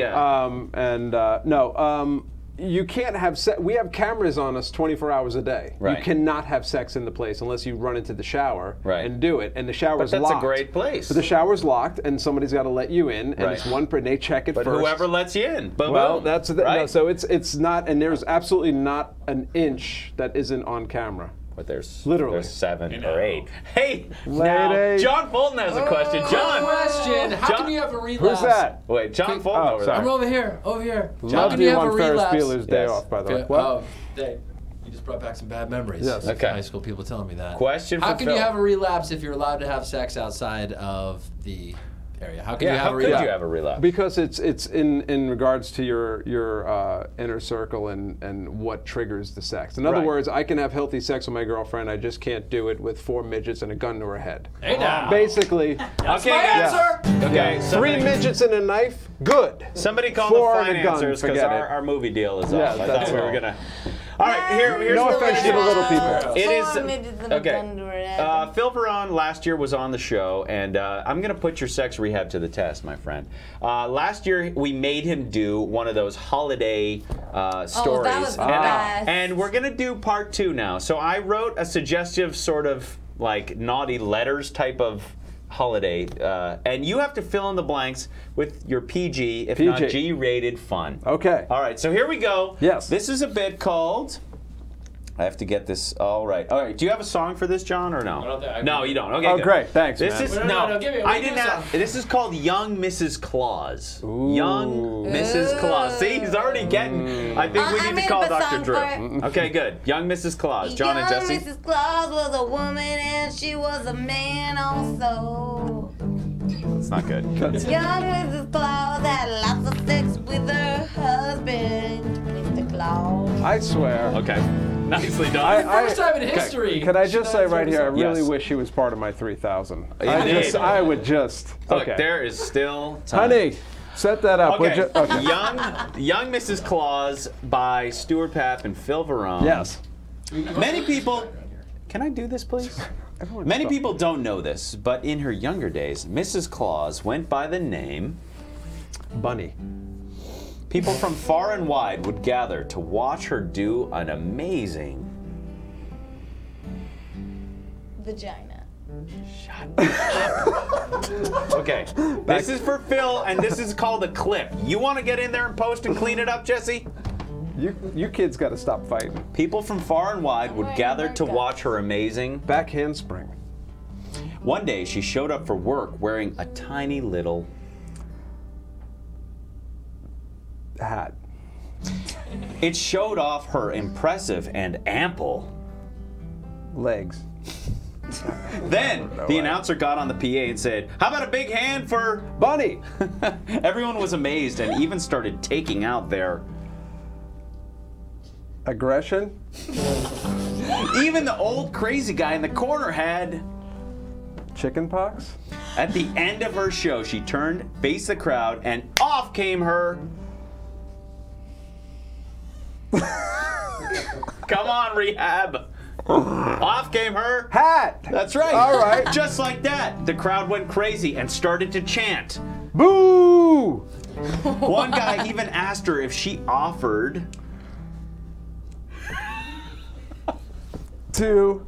You can't have sex. We have cameras on us 24 hours a day. Right. You cannot have sex in the place unless you run into the shower and do it. And the shower's But locked. that's a great place. But the shower's locked, and somebody's got to let you in, and it's one per. They check it But first. whoever lets you in. Boom, Well, boom. that's no, so it's not, and there's absolutely not an inch that isn't on camera. But there's literally 7 or 8. Hey, now, John Fulton has a question. John, question. How come you have a relapse? Who's that? Wait, John Fulton over there. I'm over here. Over here. How Loved come you you have a on Ferris relapse? Bueller's Day Off, by the way. Good. What? Oh, Dave, you just brought back some bad memories. Yes. Of Okay. High school people telling me that. Question How for can Phil. you have a relapse if you're allowed to have sex outside of the area? How can you have how a could relapse? you have a relapse? Because it's in regards to your inner circle and what triggers the sex. In other words, I can have healthy sex with my girlfriend. I just can't do it with 4 midgets and a gun to her head. Hey now. Basically. That's my answer. Okay, 3 midgets and a knife. Good. Somebody call 4 the and a gun, financiers because forget it. our movie deal is Yeah, off. I that's thought we were all. gonna. All right, here's No the offense to the little people. It is 4 midgets and a gun to her head. Phil Verone last year was on the show, and I'm going to put your sex rehab to the test, my friend. Last year we made him do one of those holiday stories, that was the best. and we're going to do part 2 now. So I wrote a suggestive sort of like naughty letters type of holiday, and you have to fill in the blanks with your PG, if not G-rated fun. Okay. All right, so here we go. Yes. This is a bit called. I have to get this all right. All right. Do you have a song for this, John, or no? I don't think No, you don't. Okay. Oh, good. great. Thanks, This man. is No, give me. I didn't have. This is called Young Mrs. Claus. Young Mrs. Claus. See, he's already getting. I think we I need to made call up a Dr. song Drew. for it. Okay, good. Young Mrs. Claus. John and Jesse. Young Mrs. Claus was a woman and she was a man also. It's not good. Young Mrs. Claus had lots of sex with her husband, Mr. Claus. I swear. Okay. Nicely done. First time in history. Can I just say right here, I really Yes. wish he was part of my 3,000. Indeed. I would just. Look, Okay. there is still time. Honey, set that up, would Okay. you? Okay. Young Mrs. Claus by Stuart Papp and Phil Verone. Yes. Many people. Can I do this, please? Many people don't know this, but in her younger days, Mrs. Claus went by the name Bunny. People from far and wide would gather to watch her do an amazing. Vagina. Okay, this is for Phil, and this is called a clip. You want to get in there and post and clean it up, Jesse? You kids got to stop fighting. People from far and wide would gather to watch her amazing back handspring. One day, she showed up for work wearing a tiny little hat. It showed off her impressive and ample legs. Then the announcer got on the PA and said, "How about a big hand for Bunny?" Everyone was amazed and even started taking out their aggression. Even the old crazy guy in the corner had chicken pox. At the end of her show, she turned, faced the crowd, and off came her. Come on, rehab. Off came her hat. That's right. All right. Just like that, the crowd went crazy and started to chant. Boo! One guy even asked her if she offered to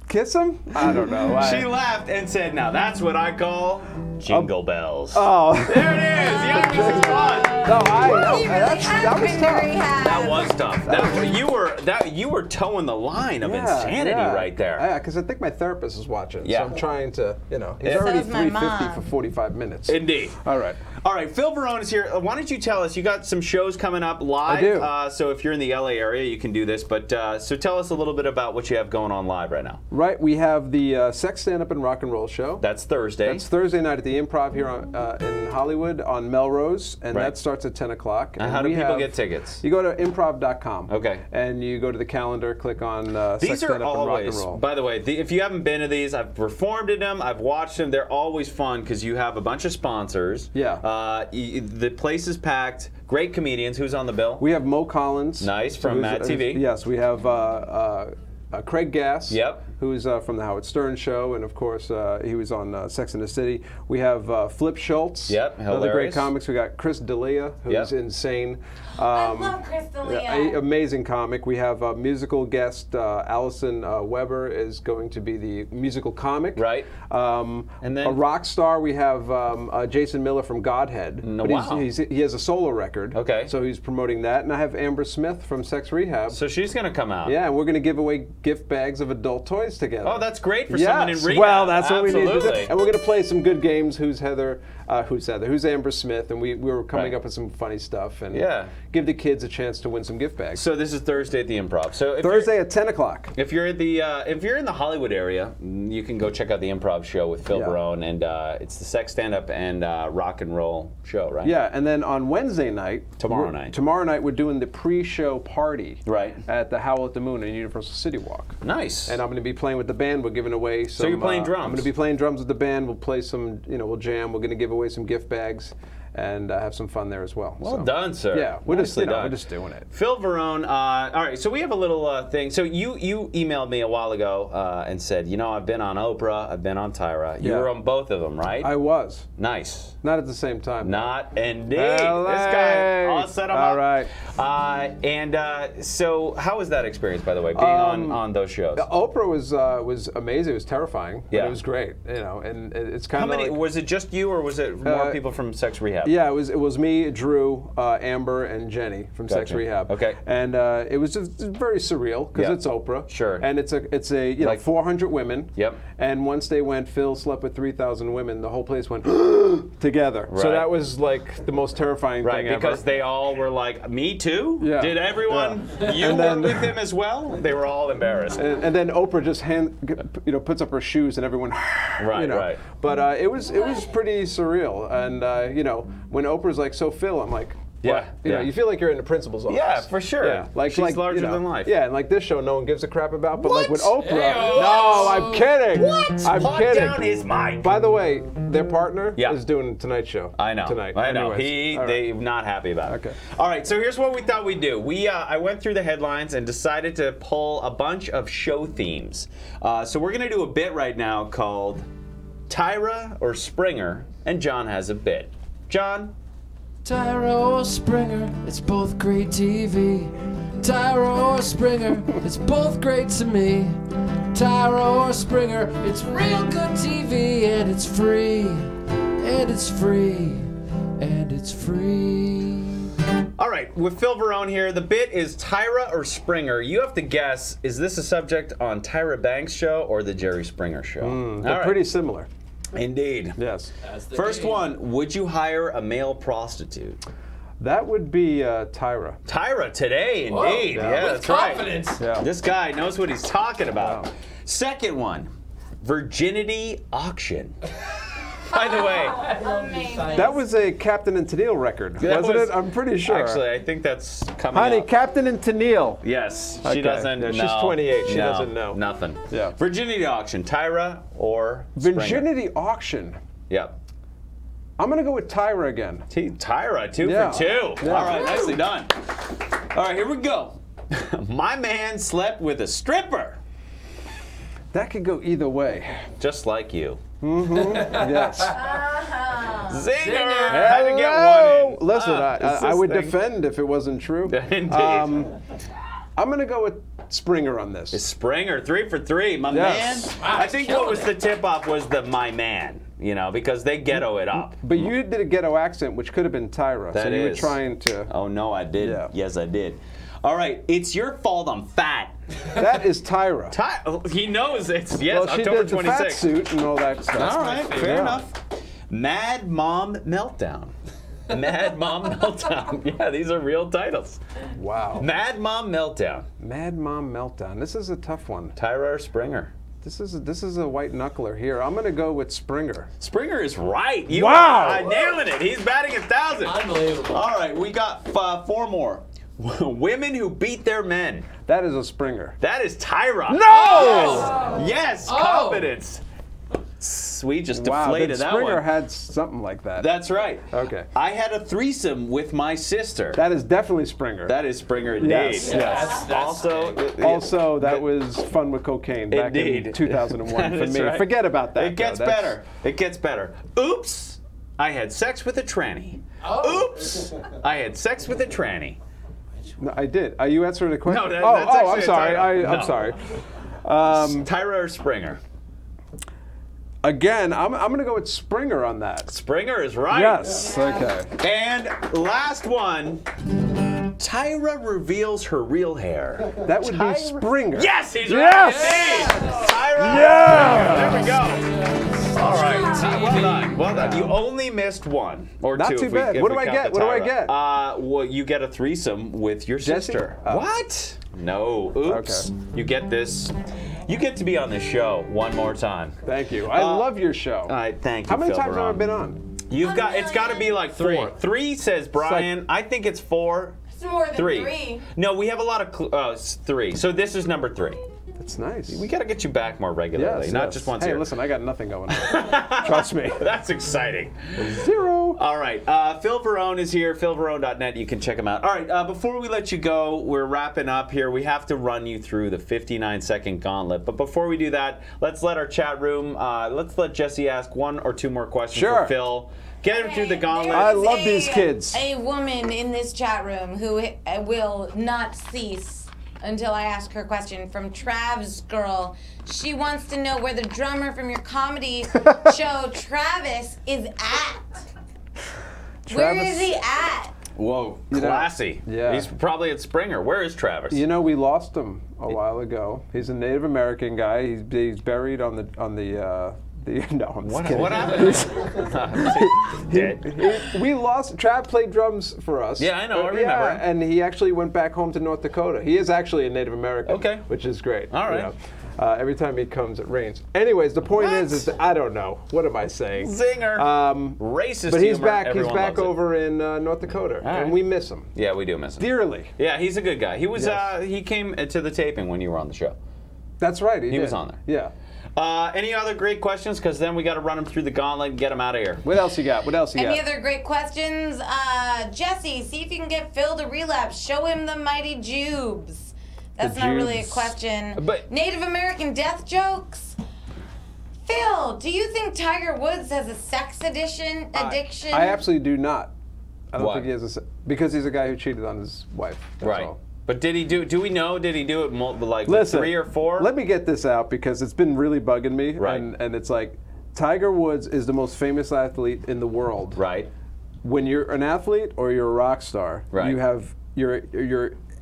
kiss him? I don't know. She laughed and said, "Now that's what I call jingle bells." Oh. There it is. Young Mrs. Claus. No, that was tough. That was tough. You were towing the line of insanity right there. Yeah, because I think my therapist is watching. Yeah. So I'm trying to, he's Yeah. already So is my 350 mom. for 45 minutes. Indeed. All right. All right, Phil Verone is here. Why don't you tell us? You got some shows coming up live. I do. So if you're in the LA area, you can do this. But so tell us a little bit about what you have going on live right now. Right, we have the Sex Stand-Up and Rock and Roll Show. That's Thursday. That's Thursday night at the Improv here in Hollywood on Melrose, and that starts starts at 10 o'clock. And how do people get tickets? You go to improv.com. Okay. And you go to the calendar, click on These Sex, are Stand Up, and Rock and always, Roll. by the way, if you haven't been to these, I've performed in them, I've watched them. They're always fun because you have a bunch of sponsors. Yeah. The place is packed. Great comedians. Who's on the bill? We have Mo Collins. Nice, from Mad TV. Yes, we have Craig Gass. Yep. Who's from the Howard Stern Show, and of course he was on Sex and the City. We have Flip Schultz. Yep, another great hilarious. comics. We got Chris D'Elia, who's insane. I love Chris D'Elia. Amazing comic. We have a musical guest, Allison Weber is going to be the musical comic. Right. And then a rock star, we have Jason Miller from Godhead. But wow. he has a solo record. Okay. So he's promoting that. And I have Amber Smith from Sex Rehab. So she's going to come out. Yeah, and we're going to give away gift bags of adult toys together. Oh, that's great for someone in rehab. Well, that's what we need to do. Absolutely. And we're going to play some good games. Who's Heather? Who's Amber Smith? And we were coming up with some funny stuff and give the kids a chance to win some gift bags. So this is Thursday at the Improv. So if Thursday at 10 o'clock. If you're in the Hollywood area, you can go check out the Improv show with Phil Barone, and it's the Sex Stand-Up and Rock and Roll show, right? Yeah, and then on Wednesday night, Tomorrow night we're doing the pre-show party. Right. At the Howl at the Moon in Universal City Walk. Nice. And I'm going to be playing with the band. We're giving away some. So you're playing drums. I'm going to be playing drums with the band. We'll play some. We'll jam. We're going to give away some gift bags. And have some fun there as well. Well done, sir. Yeah, we're Nicely done. we're just doing it. Phil Varone, all right, so we have a little thing. So you emailed me a while ago and said, I've been on Oprah, I've been on Tyra. You were on both of them, right? I was. Nice. Not at the same time. Not indeed. LA. This guy all set him up. All right. So how was that experience, by the way, being on those shows? Oprah was amazing. It was terrifying. Yeah. But it was great. And it's kind of. How many? Was it just you, or was it more people from Sex Rehab? Yeah, it was me, Drew, Amber, and Jenny from Sex Rehab. Okay. And it was just very surreal because it's Oprah. Sure. And it's like 400 women. Yep. And once they went, Phil slept with 3,000 women. The whole place went together. Right. So that was like the most terrifying thing ever. Because they all were like, me too? Yeah. Did everyone? Yeah. You were with him as well? They were all embarrassed. And then Oprah just puts up her shoes and everyone. Right. But it was pretty surreal. And when Oprah's like, so Phil, I'm like, what? You feel like you're in the principal's office. Yeah, for sure. Yeah, She's larger than life. Yeah, and like this show, no one gives a crap about. But like with Oprah, no, I'm kidding. What? I'm Put kidding. down his mic. By the way, their partner is doing Tonight Show. I know. Tonight. I know. Anyways, They're not happy about it. Okay. All right. So here's what we thought we'd do. I went through the headlines and decided to pull a bunch of show themes. So we're gonna do a bit right now called Tyra or Springer, and John has a bit. John. Tyra or Springer, it's both great TV. Tyra or Springer, it's both great to me. Tyra or Springer, it's real good TV, and it's free, and it's free, and it's free. All right, with Phil Varone here, the bit is Tyra or Springer. You have to guess, is this a subject on Tyra Banks' show or the Jerry Springer show? They're pretty similar. Indeed. Yes. First one, would you hire a male prostitute? That would be Tyra. Tyra today, indeed. Whoa, yeah, with that's confidence. right. Yeah. This guy knows what he's talking about. Wow. Second one, virginity auction. By the way, That was a Captain and Tennille record, wasn't it? I'm pretty sure. Actually, I think that's coming Honey, up. Captain and Tennille. Yes, Okay. she doesn't know. Yeah, she's 28. She doesn't know. Nothing. Yeah. Virginity auction, Tyra or Springer? Virginity auction. Yep. I'm going to go with Tyra again. Tyra, two Yeah. for two. Yeah. All right, nicely done. All right, here we go. My man slept with a stripper. That could go either way. Just like you. Yes. Zinger! Had to get one in. Listen, I would thing. defend if it wasn't true. Indeed. I'm going to go with Springer on this. It's Springer, 3 for 3. My Yes. man. Wow, I think what killing was it. the tip-off was the my man, because they ghetto it up. But you did a ghetto accent, which could have been Tyra. That so you were is. trying to. Oh, no, I did. Yeah. Yes, I did. All right, it's your fault I'm fat. That is Tyra. He knows it's, yes, Well, she October did the fat 26th. suit and all that stuff. All right, fair Yeah. enough. Mad Mom Meltdown. Mad Mom Meltdown. Yeah, these are real titles. Wow. Mad Mom Meltdown. Mad Mom Meltdown. This is a tough one. Tyra or Springer? This is a white knuckler here. I'm gonna go with Springer. Springer is right. You Wow. are nailing it. He's batting 1,000. Unbelievable. All right, we got 4 more. Women who beat their men. That is a Springer. That is Tyra. No! Yes, Oh. confidence. We just deflated that Springer one. had something like that. That's right. Okay. I had a threesome with my sister. That is definitely Springer. That is Springer indeed. Yes, yes. Also, that was fun with cocaine back in 2001 for me. Right. Forget about that. It gets better. It gets better. Oops, I had sex with a tranny. Oops, I had sex with a tranny. No, I did. Are you answering the question? No, that's I'm actually sorry. Tyra. I'm No. sorry. Tyra or Springer? Again, I'm going to go with Springer on that. Springer is right. Yes. Okay. And last one. Tyra reveals her real hair. That would be Springer. Yes, he's Yes! right. Indeed. Tyra. Yeah! There we go. All right. Well done. Well done. You only missed one or Not two. too if we- bad. if What we do I count get? the What do I Tyra. get? Well, you get a threesome with your Jesse? sister. Oh. What? No. Oops. Okay. You get this. You get to be on this show one more time. Thank you. I love your show. All right. Thank you. How many Phil times have I Barone. been on? You've got. It's got to be like 4. 3 says Brian. I think it's 4. It's more than 3. No, we have a lot of 3. So this is number 3. That's nice. We got to get you back more regularly, Yes, not yes. just once Hey, a year. listen, I got nothing going on. Trust me. That's exciting. 0. All right, Phil Varone is here, philvarone.net. You can check him out. All right, before we let you go, we're wrapping up here. We have to run you through the 59-second gauntlet. But before we do that, let's let our chat room, let's let Jesse ask 1 or 2 more questions for Phil. Get him through the gauntlet. I love these kids. A woman in this chat room who will not cease until I ask her question, from Trav's Girl. She wants to know where the drummer from your comedy show, Travis, is at. Where is he at? Whoa, classy. Yeah. He's probably at Springer. Where is Travis? You know, we lost him a while ago. He's a Native American guy. He's buried on the no, I'm just kidding. What happened? We lost. Trav played drums for us. Yeah, I know. I remember. Yeah, and he actually went back home to North Dakota. He is actually a Native American. Okay. Which is great. All right. You know. Every time he comes, it rains. Anyways, the point is that I don't know. What am I saying? Zinger. Racist But he's humor. back. He's Everyone back loves it. over in North Dakota, right. and we miss him Yeah, we do miss him. dearly. Yeah, he's a good guy. He was. Yes. He came to the taping when you were on the show. That's right. He did. was on there. Yeah. Any other great questions? Because then we got to run him through the gauntlet and get him out of here. What else you got? What else you Any got? other great questions? Jesse, see if you can get Phil to relapse. Show him the mighty jubes. That's not really a jubes. question. But- Native American death jokes? Phil, do you think Tiger Woods has a sex addiction? I absolutely do not. I don't Why? think he has because he's a guy who cheated on his wife. That's Right. all. But did he do? Do we know? Did he do it like Listen, 3 or 4? Let me get this out because it's been really bugging me. Right. And it's like, Tiger Woods is the most famous athlete in the world. Right. When you're an athlete or you're a rock star, Right. you have your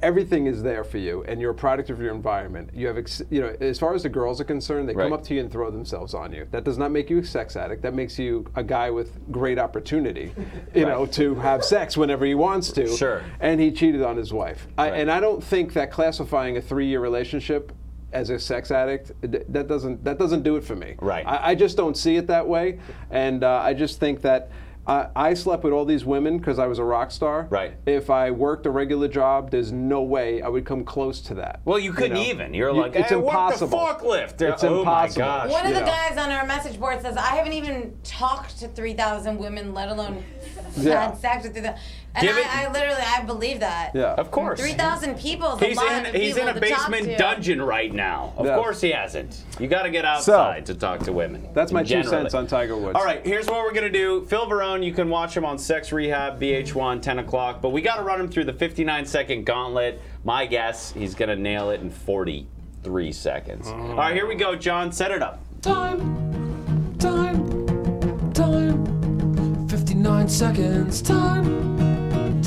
everything is there for you, and you're a product of your environment. You have, as far as the girls are concerned, they Right. come up to you and throw themselves on you. That does not make you a sex addict. That makes you a guy with great opportunity, to have sex whenever he wants to. Sure. And he cheated on his wife. Right. And I don't think that classifying a 3-year relationship as a sex addict, that doesn't do it for me. Right. I just don't see it that way, and I just think that. I slept with all these women because I was a rock star. Right. If I worked a regular job, there's no way I would come close to that. Well, you couldn't even. You're like, it's hey, impossible. Work the forklift. It's oh impossible. my gosh. One of the guys on our message board says, I haven't even talked to 3,000 women, let alone had sex with 3,000. And I believe that. Yeah. Of course. 3,000 people is a lot of people He's in a to talk basement to. dungeon right now. Of Yes. course he hasn't. You got to get outside to talk to women. That's my 2 generally. cents on Tiger Woods. All right, here's what we're going to do. Phil Varone, you can watch him on Sex Rehab, VH1, 10 o'clock. But we got to run him through the 59-second gauntlet. My guess, he's going to nail it in 43 seconds. All right, here we go, John. Set it up. Time. 59 seconds. Time.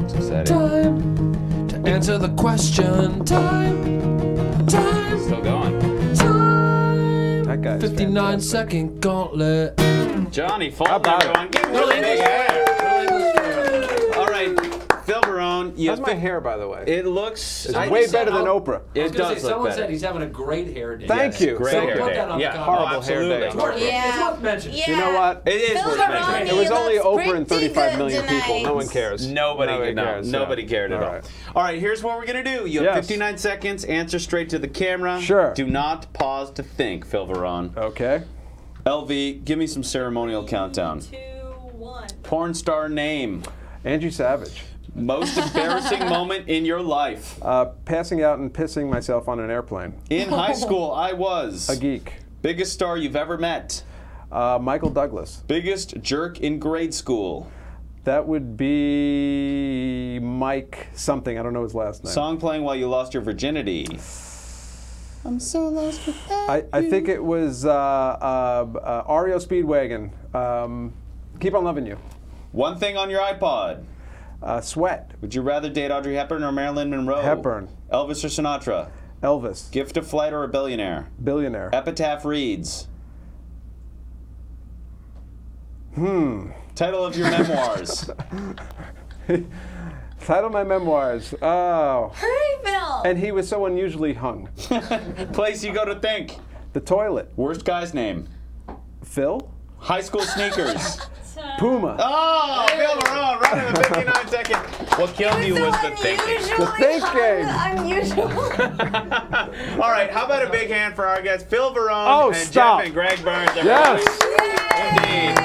Set it. Time. To answer the question. Time. Still going. That guy's 59-second gauntlet. Johnny Fulton, everyone. Give him a big hand. All right, Phil Varone, Vaughn. How's my hair, by the way? It looks it's way better than Oprah. It does look someone better. said he's having a great hair day. Thank you. Great hair day. Yeah, horrible hair day. It's worth mentioning. Yeah. You know what? It is worth mentioning. It was only looks Oprah and 35 million tonight. people. No one cares. Nobody cares. Nobody cared at all. All right, here's what we're gonna do. You have 59 seconds. Answer straight to the camera. Sure. Do not pause to think, Phil Veron. Okay. LV, give me some ceremonial countdown. 2, 1. Porn star name. Angie Savage. Most embarrassing moment in your life. Passing out and pissing myself on an airplane. In high school, I was a geek. Biggest star you've ever met. Michael Douglas. Biggest jerk in grade school. That would be Mike something. I don't know his last name. Song playing while you lost your virginity. I'm so lost without I think it was REO Speedwagon. Keep on Loving You. One thing on your iPod. Sweat. Would you rather date Audrey Hepburn or Marilyn Monroe? Hepburn. Elvis or Sinatra? Elvis. Gift of Flight or a billionaire? Billionaire. Epitaph reads. Title of your memoirs. Title of my memoirs. Oh. Hurry, Bill. And he was so unusually hung. Place you go to think. The toilet. Worst guy's name. Phil. High school sneakers. Puma. Oh, Phil Veron, right in the 59 second. What killed you was the thinking. The thinking. Unusual. All right, how about a big hand for our guests, Phil Veron and stop. Jeff and Greg Burns. Everybody. Yes. Indeed.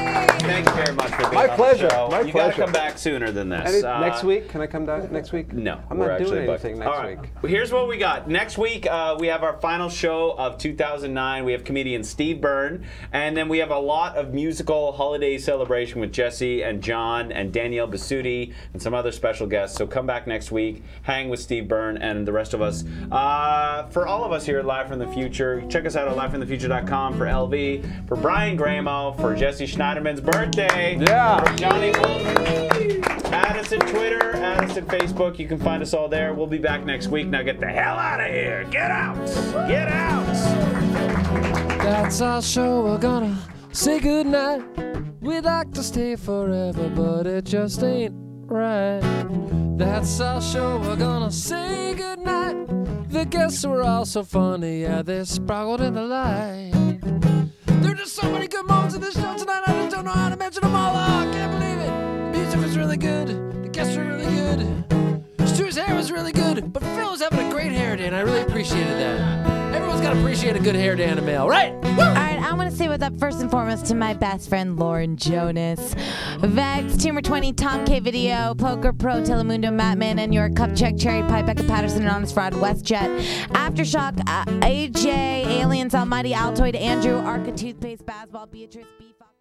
Thank you very much for being My on pleasure. the show. My You got to come back sooner than this. Next week? Can I come down next week? No. I'm we're not doing actually anything booked. next All right. week. Well, here's what we got. Next week, we have our final show of 2009. We have comedian Steve Byrne. And then we have a lot of musical holiday celebration with Jesse and John and Danielle Basutti and some other special guests. So come back next week, hang with Steve Byrne and the rest of us. For all of us here at Live from the Future, check us out at livefromthefuture.com for LV, for Brian Gramo, for Jesse Schneiderman's birthday. Yeah. For Johnny Bolton. Add us at Twitter, add us at Facebook. You can find us all there. We'll be back next week. Now get the hell out of here. Get out. Get out. That's our show. We're gonna say goodnight. We'd like to stay forever, but it just ain't right. That's our show. We're gonna say goodnight. The guests were all so funny. Yeah, they sparkled in the light. There are just so many good moments in this show tonight. I just don't know how to mention them all. Oh, I can't believe it. The music was really good. The guests were really good. Stu's hair was really good. But Phil was having a great hair day, and I really appreciated that. Everyone's got to appreciate a good hair day in a male, right? Woo! All right, I want to say what's up first and foremost to my best friend Lauren Jonas, Vex, Tumor 20, Tom K Video, Poker Pro, Telemundo, Mattman, and your Cup Check, Cherry Pie, Becca Patterson, and Honest Fraud, WestJet, Aftershock, AJ, Aliens, Almighty, Altoid, Andrew, Arca Toothpaste, Bazball, Beatrice, B. Fox.